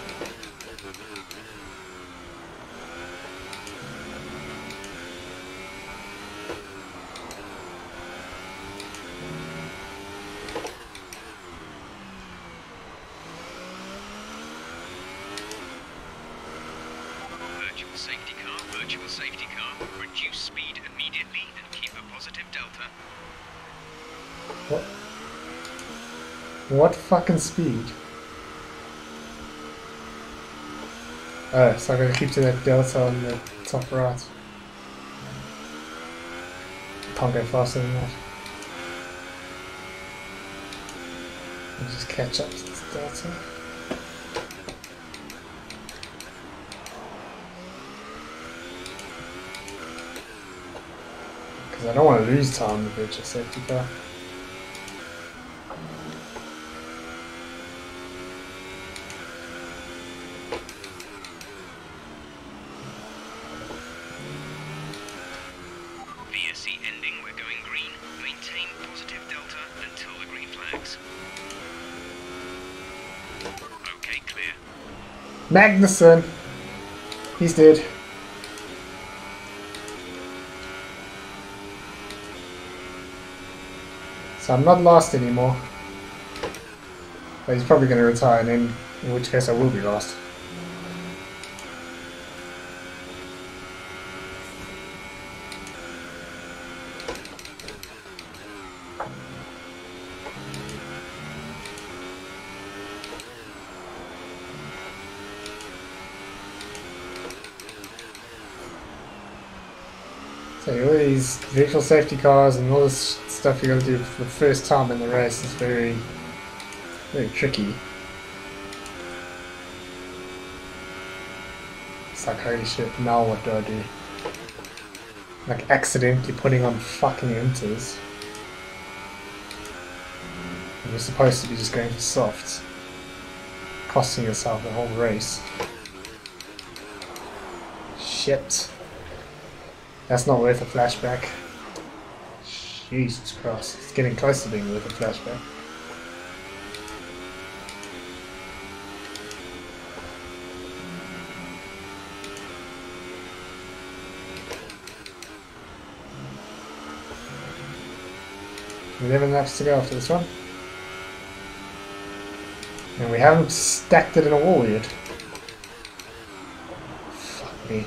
Virtual safety car. Reduce speed immediately and keep a positive delta. What fucking speed? Oh, so I'm gonna keep to that delta on the top right. Can't go faster than that. I'll just catch up to this delta. Because I don't want to lose time with virtual safety car. VSC ending, we're going green. Maintain positive delta until the green flags. Okay, clear. Magnussen! He's dead. So I'm not lost anymore. But he's probably going to retire, and then, in which case I will be lost. So all these vehicle safety cars and all this stuff you got to do for the first time in the race is very, very tricky. It's like, holy shit, now what do I do? Like accidentally putting on fucking inters. And you're supposed to be just going for softs. Costing yourself the whole race. Shit. That's not worth a flashback. Jesus Christ, it's getting close to being worth a flashback. We 11 laps to go after this one. And we haven't stacked it in a wall yet. Fuck me.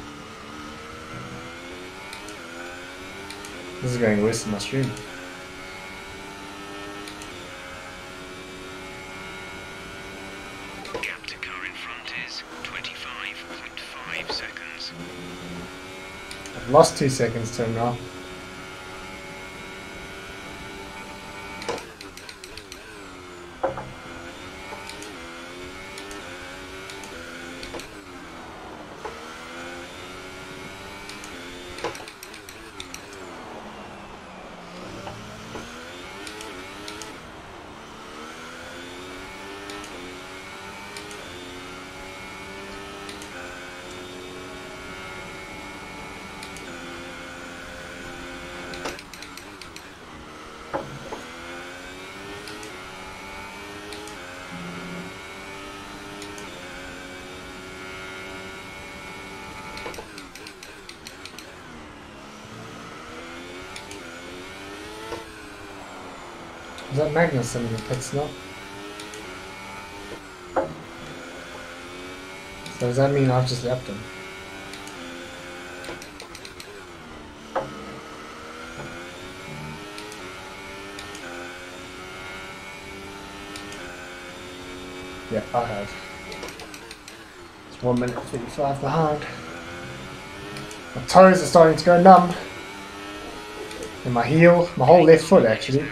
This is going worse than my stream. Gap to car in front is 25.5 seconds. I've lost 2 seconds to him now. Is that Magnussen in the pits now? So does that mean I've just left him? Yeah, I have. It's 1 minute 35 behind. My toes are starting to go numb. And my heel, my whole left foot actually.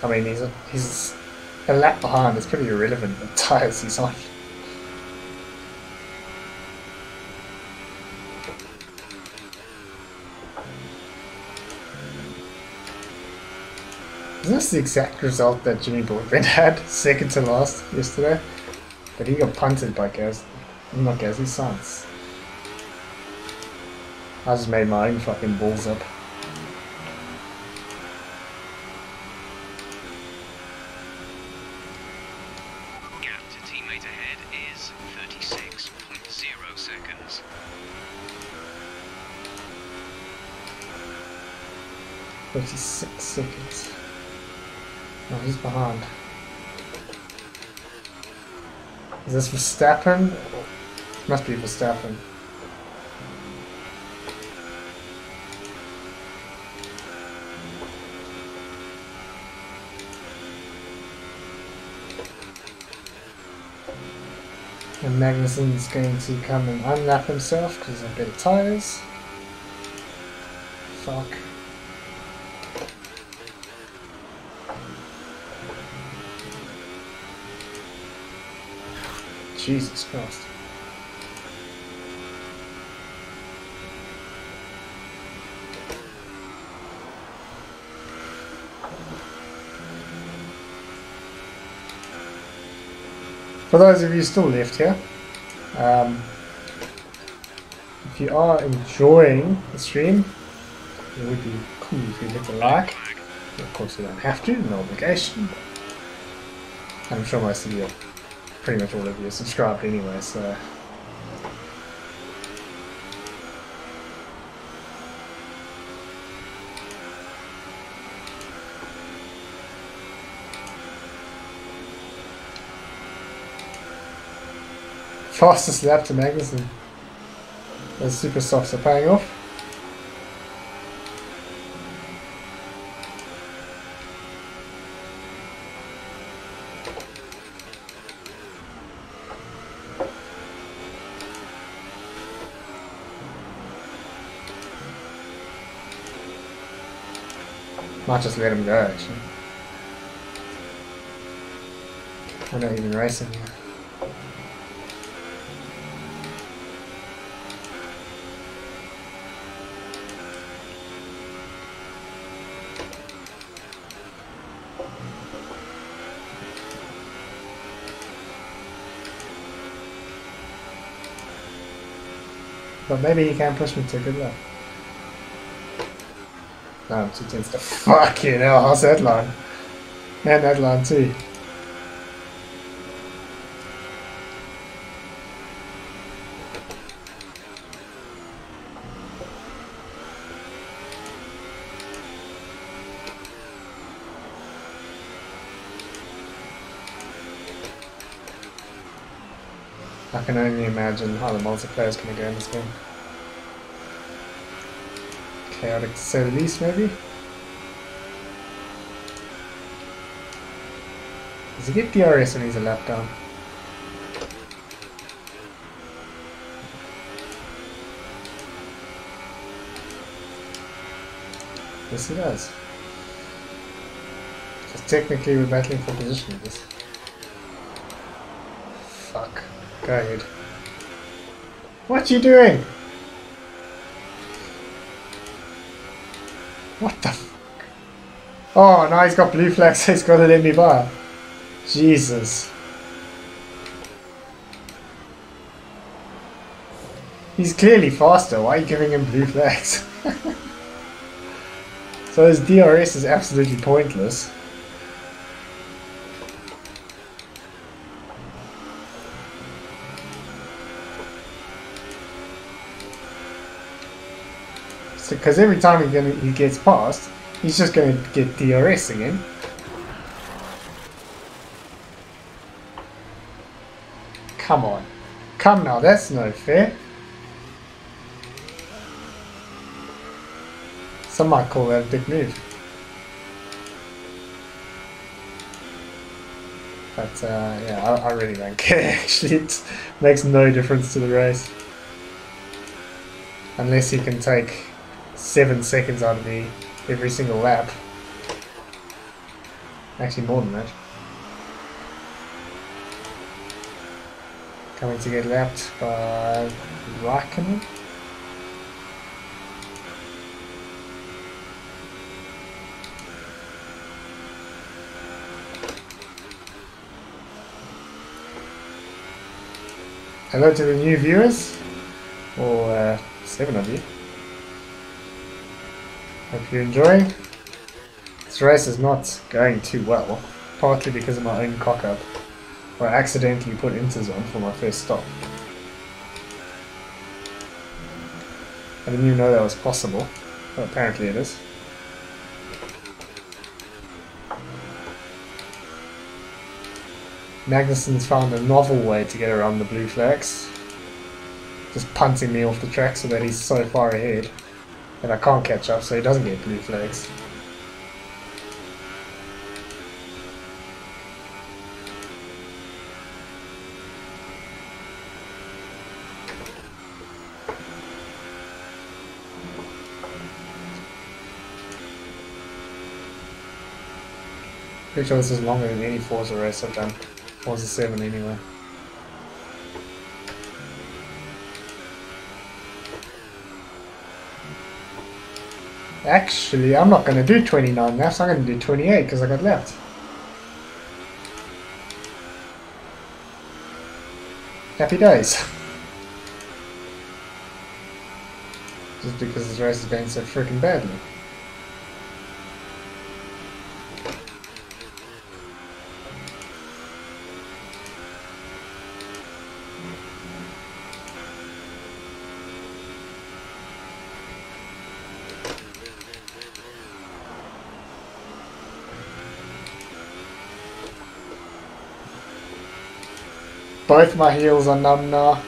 I mean, he's a lap behind. It's pretty irrelevant the tyres he's on. Isn't this the exact result that Jimmy Broadbent had, second to last yesterday? But he got punted by Gaz. Not Gasly, Science. I just made my own fucking balls up. 36 seconds. Oh, he's behind. Is this Verstappen? Must be Verstappen. And Magnussen's going to come and unlap himself because he's on better tyres. Fuck. Jesus Christ. For those of you still left here, if you are enjoying the stream, it would be cool if you hit a like. Of course you don't have to, no obligation. I'm sure most of you, pretty much all of you, are subscribed anyway, so... Fastest lap to Magnussen. Those super softs are paying off. Might just let him go actually. I'm not even racing here. But maybe he can push me to good luck. No, I'm too tense to fucking hell, how's that line? And that line too. I can only imagine how the multiplayer is going to go in this game. Chaotic to say the least, maybe? Does he get DRS when he's a lap down? Yes, he does. Because technically we're battling for position with this. Fuck. Go ahead. What you doing? What the fuck? Oh, now he's got blue flags, so he's got to let me by. Jesus. He's clearly faster, why are you giving him blue flags? So his DRS is absolutely pointless. Because every time he gets past, he's just going to get DRS again. Come on. Come now, that's no fair. Some might call that a big move. But yeah, I really don't care actually. It makes no difference to the race. Unless he can take 7 seconds out of me every single lap. Actually more than that. Coming to get lapped by Raikkonen. Hello to the new viewers, or 7 of you. Hope you're enjoying. This race is not going too well, partly because of my own cock-up, where I accidentally put inters on for my first stop. I didn't even know that was possible, but apparently it is. Magnussen's found a novel way to get around the blue flags. Just punting me off the track so that he's so far ahead that I can't catch up, so he doesn't get blue flags. Pretty sure this is longer than any Forza race I've done. Forza 7 anyway. Actually, I'm not going to do 29 laps, I'm going to do 28 because I got left. Happy days. Just because this race is going so freaking badly. Both my heels are numb now.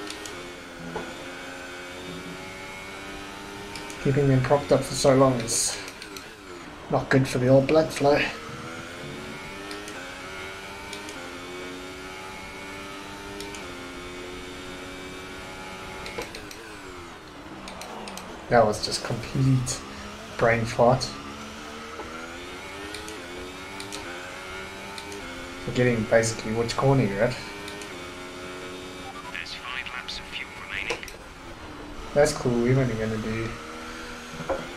Keeping them propped up for so long is not good for the old blood flow. That was just complete brain fart. Forgetting basically which corner you're at. There's 5 laps of fuel remaining. That's cool, we're only going to do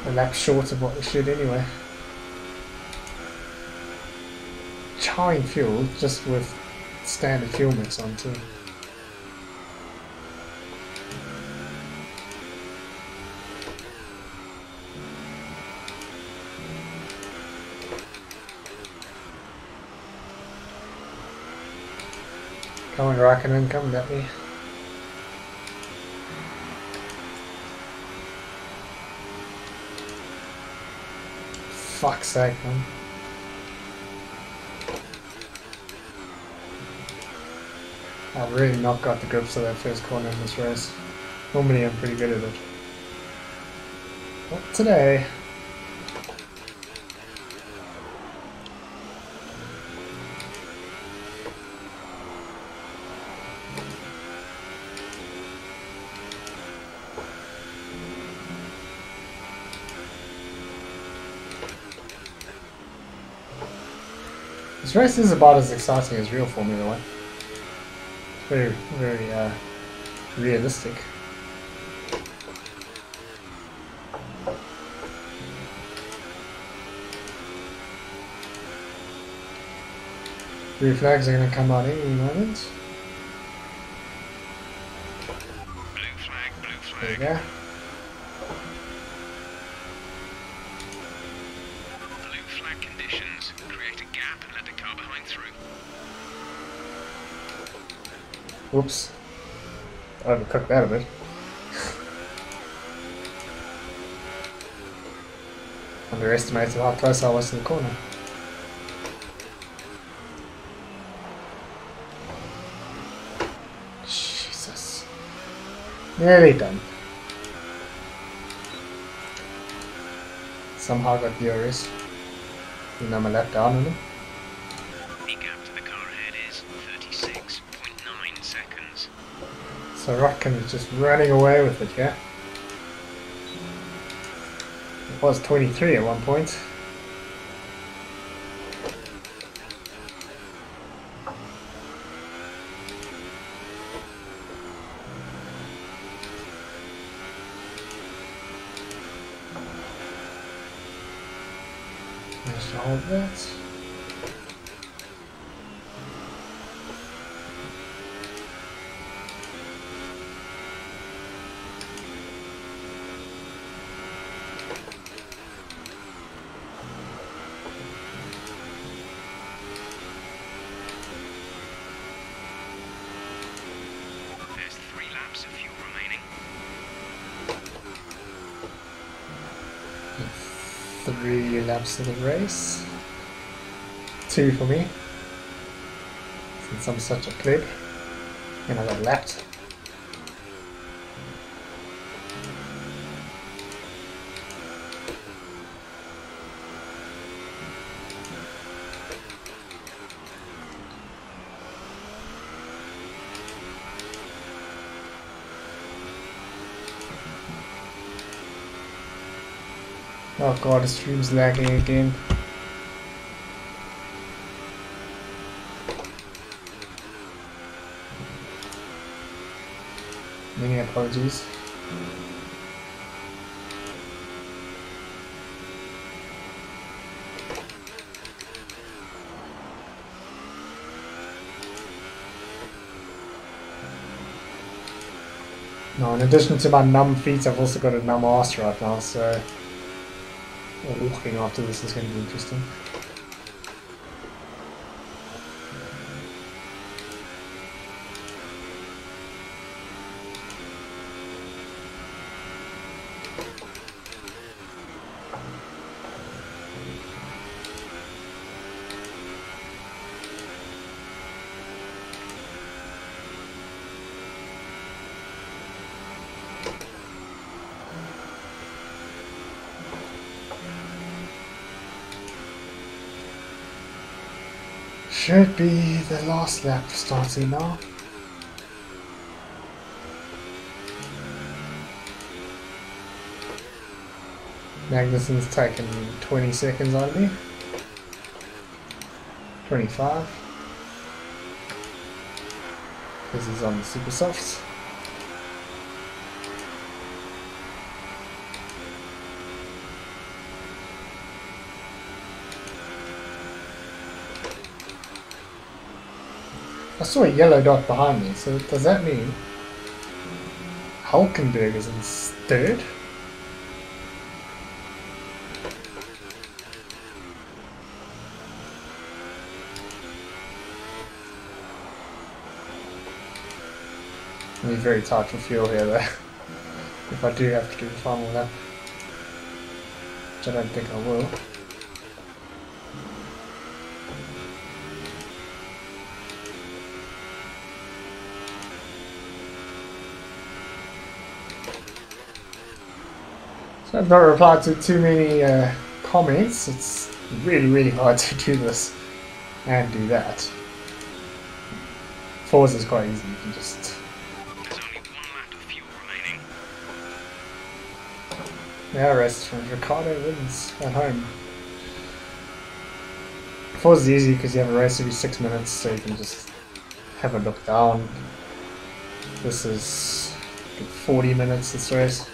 a lap short of what we should anyway. Charring fuel just with standard fuel mix on too. Come on, Raikkonen, come at me. Fuck's sake, man. I've really not got the grips of that first corner in this race. Normally I'm pretty good at it. Not today. This race is about as exciting as real Formula 1. It's very, very realistic. Blue flags are going to come out any moment. Blue flag, blue flag. There you go. Blue flag conditions. Create a gap and let the car behind through. Whoops. I overcooked that a bit. Underestimated how close I was to the corner. Jesus. Nearly done. Somehow got DRS. And I'm a lap down on him. The gap to the car ahead is 36.9 seconds. So Raikkonen is just running away with it, yeah? It was 23 at one point. Managed to hold that. There's 3 laps of fuel remaining. 3 laps of the race. 2 for me. Since since I'm such a pleb. And I got lapped. Oh god, the stream's lagging again. Many apologies. Now, in addition to my numb feet, I've also got a numb ass right now, so walking after this is going to be interesting. Should be the last lap starting now. Magnussen's taken 20 seconds on me. 25. Because he's on the super softs. I saw a yellow dot behind me, so does that mean Hulkenberg is in third? I'll be very tight for fuel here though, if I do have to do the final lap, which I don't think I will. I've not replied to too many comments. It's really hard to do this and do that. Forza is quite easy. You can just... There's only 1 lap of fuel remaining. Yeah, rest from Ricardo wins at home. Forza is easy because you have a race every 6 minutes, so you can just have a look down. This is 40 minutes, this race.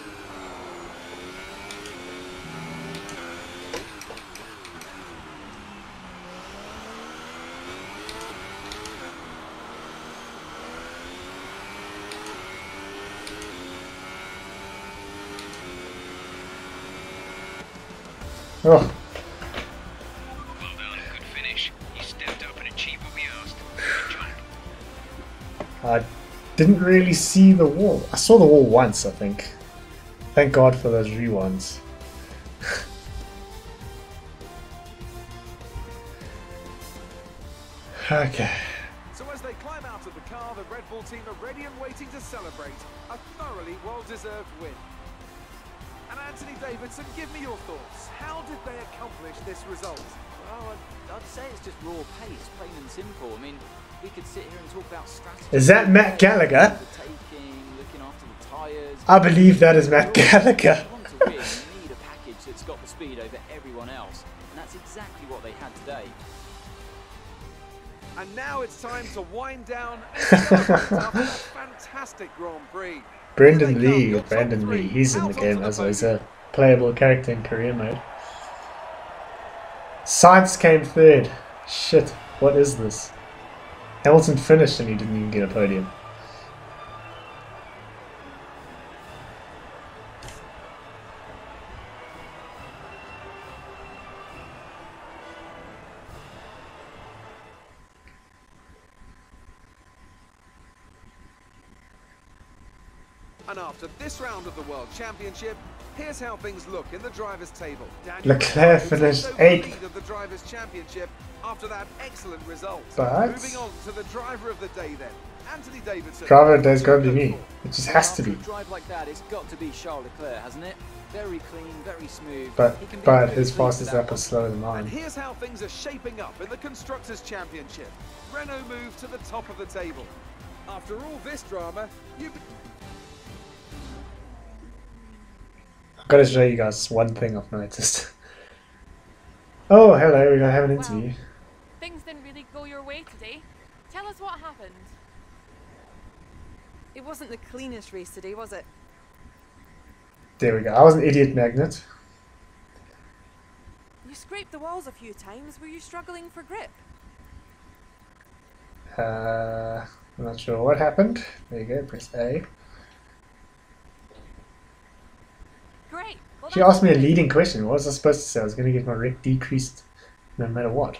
Oh. Well done, good finish. You stepped up and achieved what we asked. Good job. I didn't really see the wall. I saw the wall once, I think. Thank God for those rewinds. Okay. So as they climb out of the car, the Red Bull team are ready and waiting to celebrate a thoroughly well-deserved win. And Anthony Davidson, give me your thoughts. How did they accomplish this result? Well, I'd say it's just raw pace, plain and simple. I mean, we could sit here and talk about strategy. Is that Matt Gallagher? Looking after the tyres. I believe that is Matt Gallagher. If you want to win, you need a package that's got the speed over everyone else. And that's exactly what they had today. And now it's time to wind down and celebrate after that fantastic Grand Prix. Brandon Lee, he's in the game as well. He's a playable character in career mode. Sainz came third. Shit, what is this? Hamilton finished and he didn't even get a podium. And after this round of the World Championship, here's how things look in the drivers' table. Leclerc finished 8th. Of the drivers' championship after that excellent result. But Moving on to the driver of the day then, Anthony Davidson. driver of the day's got to be me. It just has to After be. a drive like that, it's got to be Charles Leclerc, hasn't it? Very clean, very smooth. But He can be really his pleased fastest with that lap was slower than And mine. here's how things are shaping up in the Constructors' Championship. Renault move to the top of the table. After all this drama, you... I've got to show you guys one thing I've noticed. Oh, hello, we're gonna have an interview. Things didn't really go your way today. Tell us what happened. It wasn't the cleanest race today, was it? There we go. I was an idiot magnet. You scraped the walls a few times. Were you struggling for grip? I'm not sure what happened. There you go, press A. Great. Well, She that's asked me a good. leading question. What was I supposed to say? I was going to get my wreck decreased no matter what.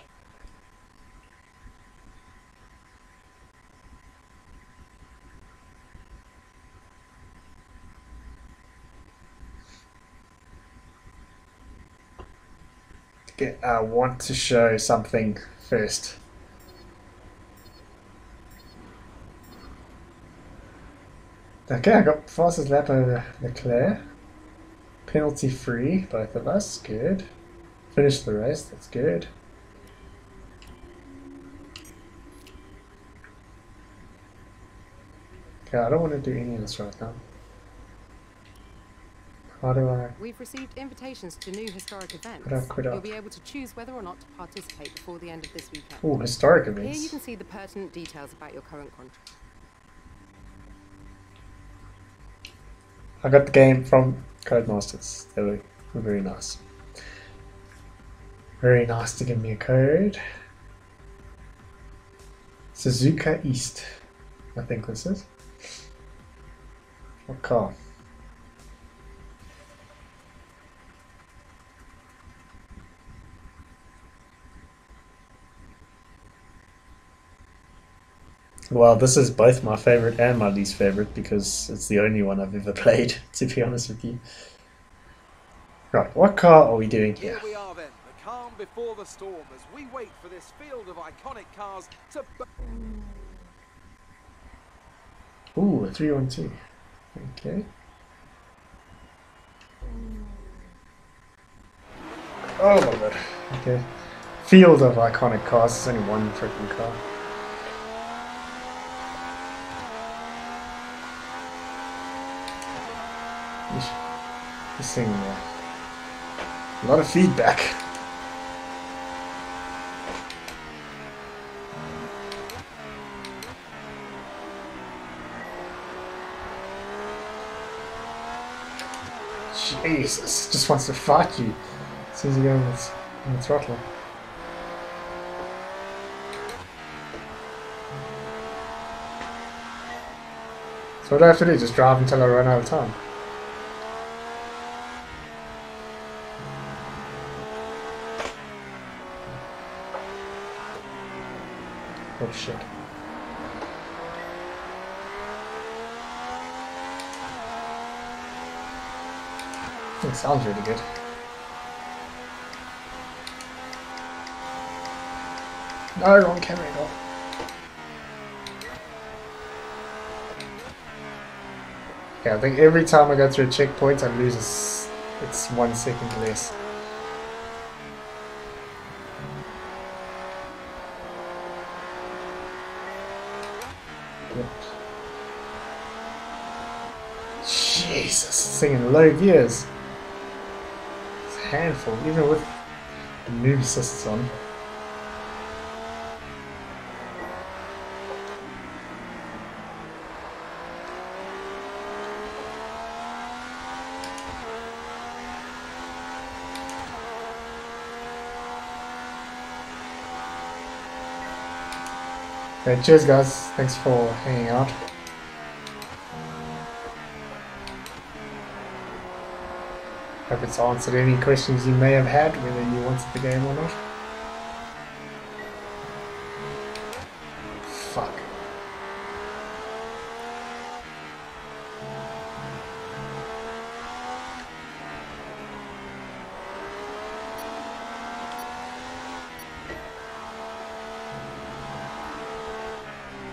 Okay, I want to show something first. Okay, I got fastest lap over Leclerc. Penalty free, both of us. Good. Finished the race, that's good. Okay, I don't want to do any of this right now. How do I... We've received invitations to new historic events. How do I quit You'll out? be able to choose whether or not to participate before the end of this weekend. Oh, historic Here you events. can see the pertinent details about your current contract. I got the game from Codemasters. They were very nice. Very nice to give me a code. Suzuka East, I think this is. What car? Well, this is both my favorite and my least favorite because it's the only one I've ever played, to be honest with you. Right, what car are we doing Here here? we are then, the calm before the storm as we wait for this field of iconic cars to... Ooh, a 312. Okay. Oh my god. Okay. Field of iconic cars. There's only one freaking car. Yeesh. This thing, a lot of feedback. Jesus, just wants to fight you as soon as you go on the throttle. So what do I have to do? Just drive until I run out of time? Oh shit. It sounds really good. No, wrong camera angle. Yeah, I think every time I go through a checkpoint, I lose it's 1 second less. Yep. Jesus, this thing in low gears. It's a handful, even with the move assists on. Okay, cheers guys, thanks for hanging out. Hope it's answered any questions you may have had, whether you wanted the game or not. Fuck.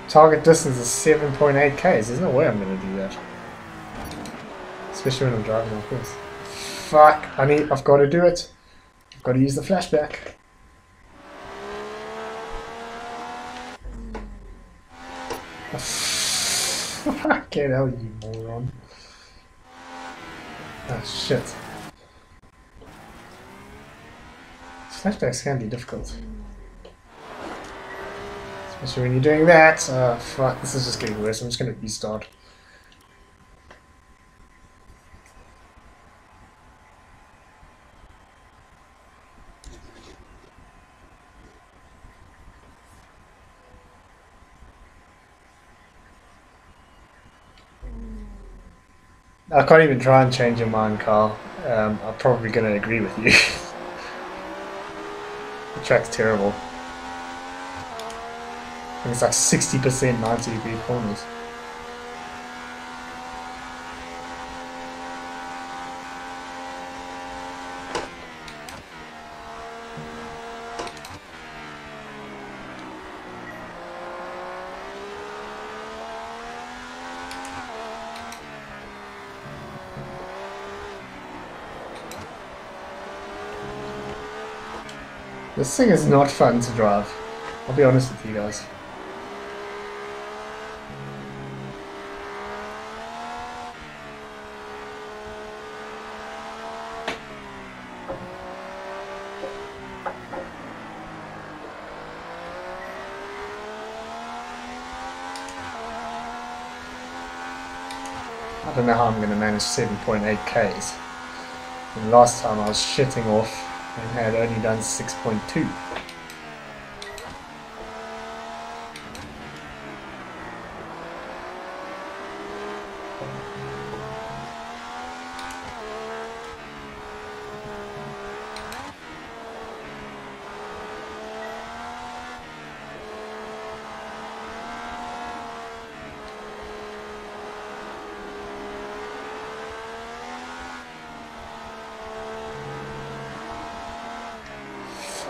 target distance is 7.8 k's. There's no way I'm going to do that. Especially when I'm driving like this. Fuck, I've got to do it. I've got to use the flashback. Fucking hell, you moron. Ah, shit. Flashbacks can be difficult. Especially when you're doing that. Oh, fuck, this is just getting worse. I'm just going to restart. I can't even try and change your mind, Carl. I'm probably going to agree with you. The track's terrible. I think it's like 60% 90-degree corners. This thing is not fun to drive. I'll be honest with you guys. I don't know how I'm going to manage 7.8 Ks. And last time I was shitting off and had only done 6.2.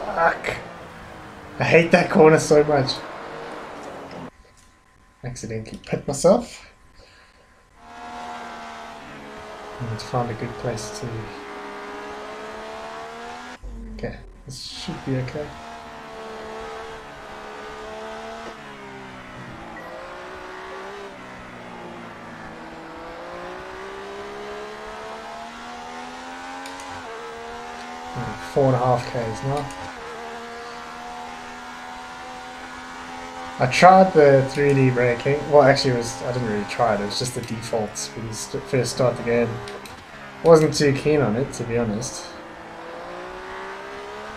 Fuck. I hate that corner so much. Accidentally pit myself. I need to find a good place to... Okay, this should be okay. Oh, 4.5 Ks now. I tried the 3D braking. Well, actually, I didn't really try it. It was just the defaults when you first start the game. Wasn't too keen on it, to be honest.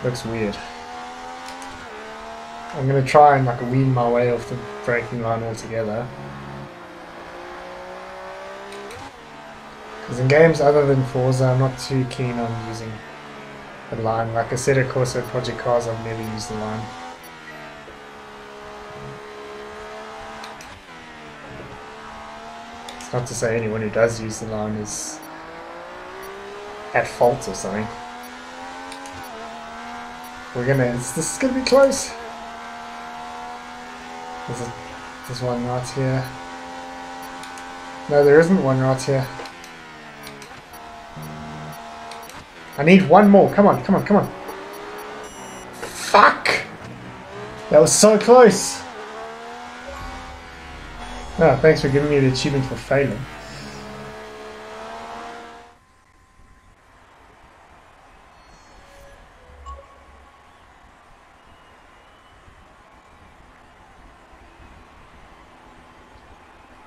Looks weird. I'm gonna try and like wean my way off the braking line altogether. Because in games other than Forza, I'm not too keen on using the line. Like I said, of course, at Project Cars, I've never used the line. Not to say anyone who does use the line is at fault or something. This is gonna be close. There's one right here. No, there isn't one right here. I need one more. Come on, come on, come on. Fuck! That was so close. Oh, thanks for giving me the achievement for failing.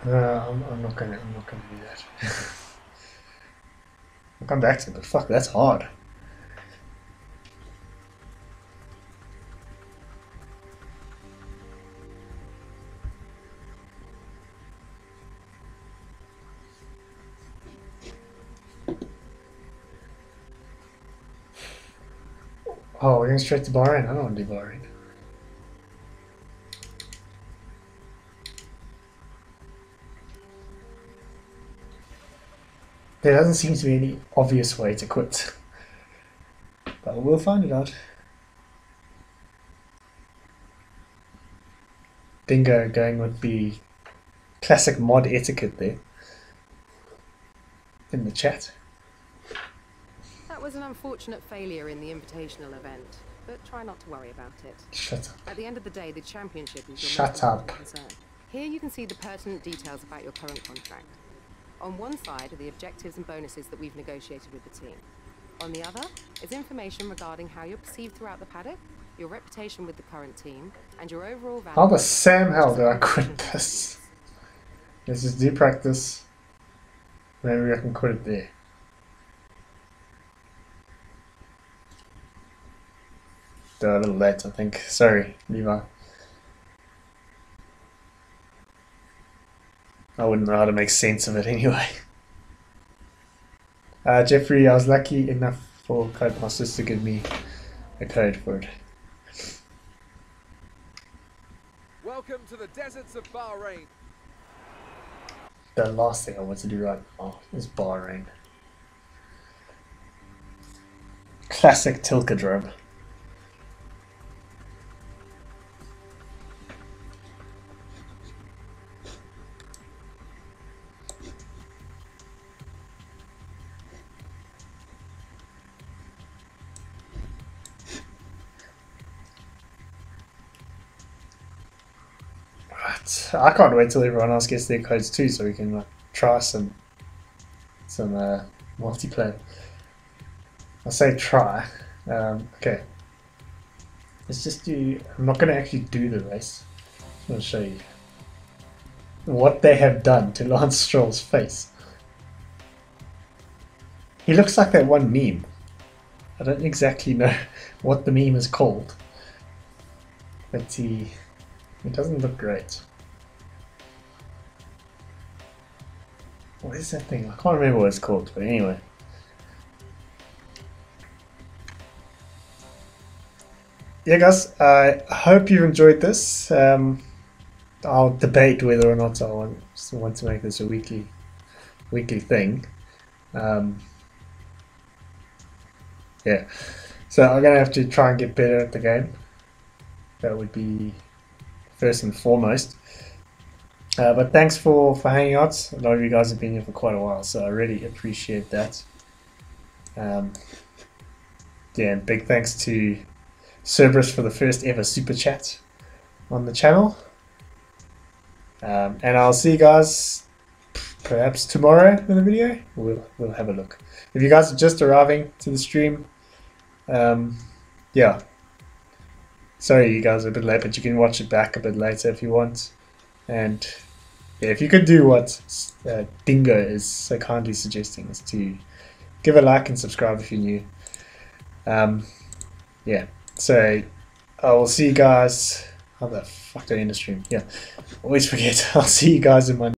I'm not gonna do that. I'll come back to it, but fuck, that's hard. Oh, we're going straight to Bahrain. I don't want to do Bahrain. There doesn't seem to be any obvious way to quit. But we'll find it out. Dingo going with the classic mod etiquette there in the chat. That was an unfortunate failure in the invitational event, but try not to worry about it. Shut up. At the end of the day, the championship is your Shut most up. important concern. Here you can see the pertinent details about your current contract. On one side are the objectives and bonuses that we've negotiated with the team. On the other is information regarding how you're perceived throughout the paddock, your reputation with the current team, and your overall value. How the Sam hell did I quit this? Let's just do practice. Maybe I can quit it there. A little late, I think. Sorry, Levi. I wouldn't know how to make sense of it anyway. Jeffrey, I was lucky enough for Codemasters to give me a code for it. Welcome to the deserts of Bahrain. The last thing I want to do right now is Bahrain. Classic Tilkedrome. I can't wait till everyone else gets their codes too, so we can try some multiplayer. I'll say try. Okay. Let's just do. I'm not going to actually do the race. I'm going to show you what they have done to Lance Stroll's face. He looks like that one meme. I don't exactly know what the meme is called, but he doesn't look great. What is that thing? I can't remember what it's called, but anyway. Yeah, guys, I hope you've enjoyed this. I'll debate whether or not I want to make this a weekly thing. Yeah, so I'm gonna have to try and get better at the game. That would be first and foremost. But thanks for hanging out. A lot of you guys have been here for quite a while, so I really appreciate that. Yeah, and big thanks to Cerberus for the first ever super chat on the channel. And I'll see you guys perhaps tomorrow in the video. We'll have a look. If you guys are just arriving to the stream, yeah. Sorry you guys are a bit late, but you can watch it back a bit later if you want. And yeah, if you could do what Dingo is so kindly suggesting, is to give a like and subscribe if you're new. Yeah, so I will see you guys. How the fuck do I end the stream? Yeah, always forget. I'll see you guys in my